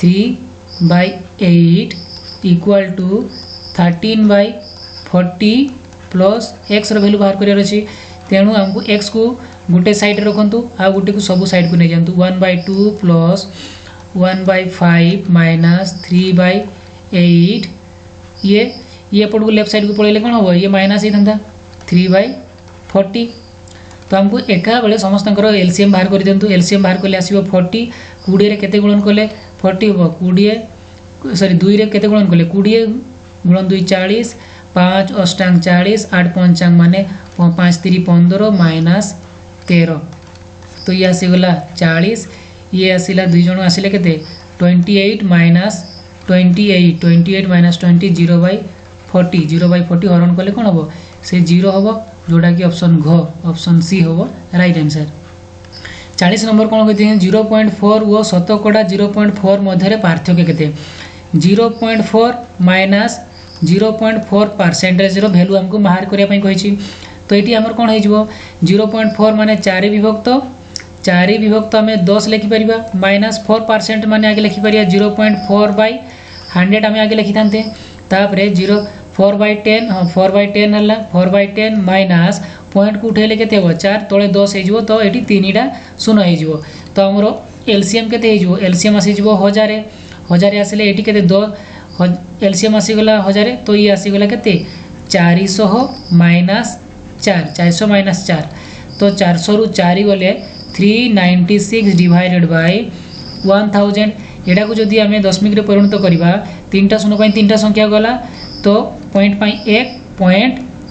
[SPEAKER 1] 3 by 8 equal to 13 by 40 plus x रो वैल्यू बाहर करियार अछि तेनु हमको x को गुटे साइड रखंतु आ गुटे को सब साइड को नै जानतु 1/2 प्लस 1/5 माइनस 3/8 ये पड़ को लेफ्ट साइड को पड़े कौन हम ये माइनस ही था 3/40 तो हमको एका बेले समस्त एलसीएम बाहर कर दिंतु एलसीएम बाहर कले आसीबो 40 20 रे केते गुणन कले 40 हो 20 सॉरी 2 रे केते गुणन कले 20 गुणन 2 40 5 अष्टांग 40 8 पंचांग माने 5 3 15 माइनस 13 तो ये आसीगला 40 ये आसिला दुई जण आसिले केते 28 माइनस 28 माइनस 20 0/40 हरण कले कोन हबो से 0 हबो जोटा कि ऑप्शन घ ऑप्शन सी हबो राइट आंसर 40 नंबर कौन कहते हैं 0.4 वो शतकड़ा 0.4 मध्य पार्थक्य केते 0.4 माइनस 0.4 परसेंटेज वैल्यू हमको बाहर करने कही तो ये आमर कौन हो 0.4 माने 4 विभक्त आम 10 लिखिपर माइनस 4% माने आगे लिखिपर 0.4/100 आम आगे लिखि था तापर 4/10 हाँ 4/10 है 4/10 माइनस पॉइंट को उठेले के 4 तले 10 हो तो ये 3टा शून्य हो तो आमर एलसीएम के एलसीएम आसीज 1000 आसिले ये के 2 एलसीएम आसीगला 1000 तो ये आसीगला के 400 माइनस 400 माइनस 4 तो 400 रु 4 गले 396 डिवाइडेड बाय 1000 एटा को जदि आम दशमिक रे परिणत करवा 3टा शून्य 3टा संख्या गला तो पॉइंट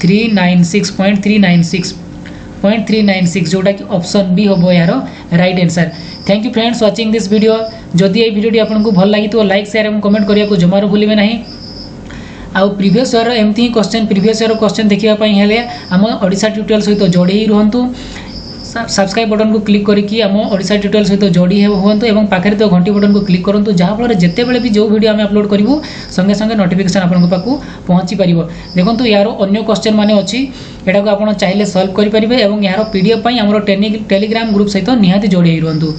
[SPEAKER 1] 1.396 जोटा कि ऑप्शन बी हम यार right answer. Thank you friends watching this video जदि ये वीडियो आपको भल लगी तो लाइक शेयर और कमेंट करने को जमार भूलिए ना आउ प्रीवियस ईयर एमती क्वेश्चन प्रीवियस ईयर क्वेश्चन देखापी हेले आम ओडिशा ट्यूटोरियल सहित जोड़ी ही रुहतु सब्सक्राइब बटन को क्लिक करके आम ओडिशा ट्यूटोरियल सहित जोड़ी हूँ और पाखे तो घंटी बटन को क्लिक करूँ जहाँफल जिते बड़े भी जो वीडियो आम अपलोड करूँ संगे संगे नोटिफिकेशन आपको पाखु पहुँची पार देखो यार अन्य क्वेश्चन मान अच्छी यहाँ को आप चाहिए सल्व करेंगे और यार पीडीएफ आम टेलीग्राम ग्रुप सहित निहाती जोड़ी रुहतु।